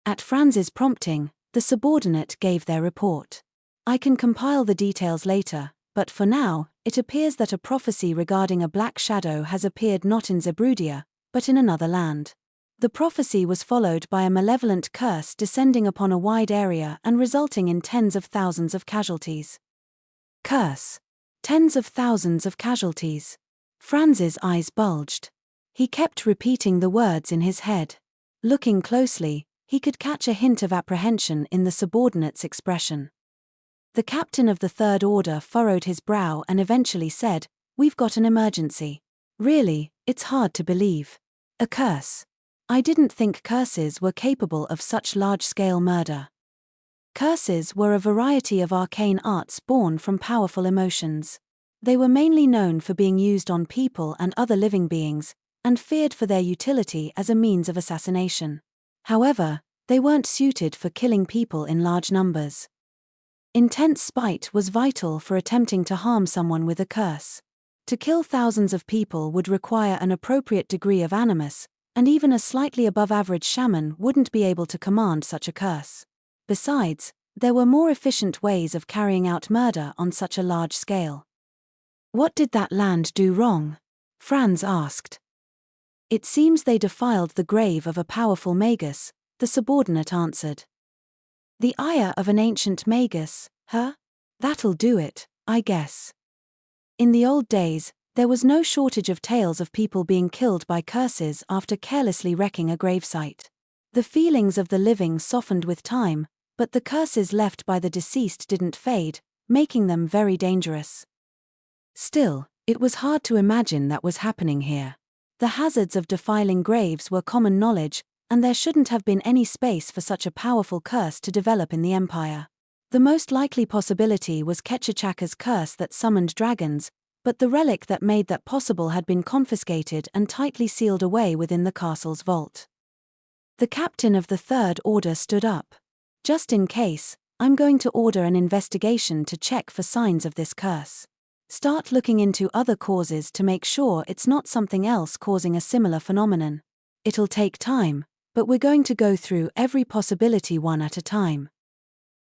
At Franz's prompting, the subordinate gave their report. "I can compile the details later, but for now, it appears that a prophecy regarding a black shadow has appeared not in Zebrudia, but in another land. The prophecy was followed by a malevolent curse descending upon a wide area and resulting in tens of thousands of casualties." Curse. Tens of thousands of casualties. Franz's eyes bulged. He kept repeating the words in his head. Looking closely, he could catch a hint of apprehension in the subordinate's expression. The captain of the Third Order furrowed his brow and eventually said, "We've got an emergency. Really, it's hard to believe. A curse. I didn't think curses were capable of such large-scale murder." Curses were a variety of arcane arts born from powerful emotions. They were mainly known for being used on people and other living beings, and feared for their utility as a means of assassination. However, They weren't suited for killing people in large numbers. Intense spite was vital for attempting to harm someone with a curse. To kill thousands of people would require an appropriate degree of animus, and even a slightly above-average shaman wouldn't be able to command such a curse. Besides, there were more efficient ways of carrying out murder on such a large scale. What did that land do wrong? Franz asked. It seems they defiled the grave of a powerful magus, the subordinate answered. The ire of an ancient magus, huh? That'll do it, I guess. In the old days, there was no shortage of tales of people being killed by curses after carelessly wrecking a gravesite. The feelings of the living softened with time, but the curses left by the deceased didn't fade, making them very dangerous. Still, it was hard to imagine that was happening here. The hazards of defiling graves were common knowledge, and there shouldn't have been any space for such a powerful curse to develop in the Empire. The most likely possibility was Ketchachaka's curse that summoned dragons, but the relic that made that possible had been confiscated and tightly sealed away within the castle's vault. The captain of the Third Order stood up. Just in case, I'm going to order an investigation to check for signs of this curse. Start looking into other causes to make sure it's not something else causing a similar phenomenon. It'll take time, but we're going to go through every possibility one at a time.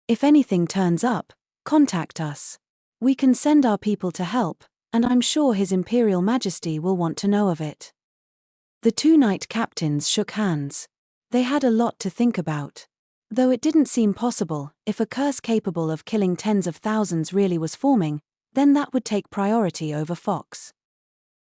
If anything turns up, contact us. We can send our people to help, and I'm sure His Imperial Majesty will want to know of it. The two knight captains shook hands. They had a lot to think about. Though it didn't seem possible, if a curse capable of killing tens of thousands really was forming, then that would take priority over Fox.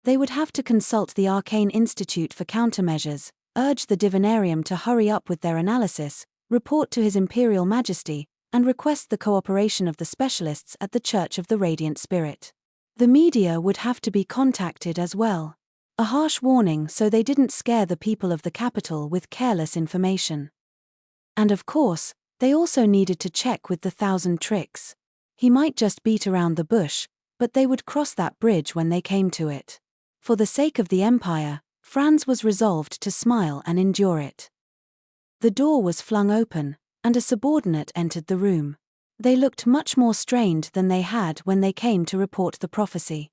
They would have to consult the Arcane Institute for countermeasures, urge the Divinarium to hurry up with their analysis, report to His Imperial Majesty, and request the cooperation of the specialists at the Church of the Radiant Spirit. The media would have to be contacted as well. A harsh warning so they didn't scare the people of the capital with careless information. And of course, they also needed to check with the 1,000 tricks. He might just beat around the bush, but they would cross that bridge when they came to it. For the sake of the Empire, Franz was resolved to smile and endure it. The door was flung open, and a subordinate entered the room. They looked much more strained than they had when they came to report the prophecy.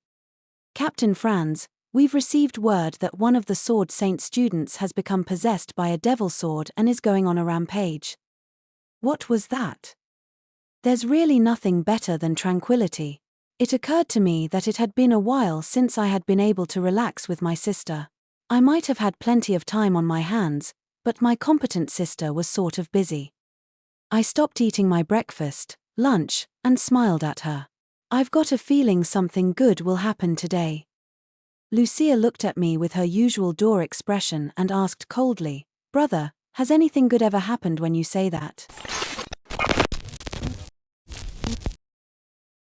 Captain Franz, we've received word that one of the Sword Saint students has become possessed by a devil sword and is going on a rampage. What was that? There's really nothing better than tranquility. It occurred to me that it had been a while since I had been able to relax with my sister. I might have had plenty of time on my hands, but my competent sister was sort of busy. I stopped eating my breakfast, lunch, and smiled at her. I've got a feeling something good will happen today. Lucia looked at me with her usual door expression and asked coldly, "Brother, has anything good ever happened when you say that?"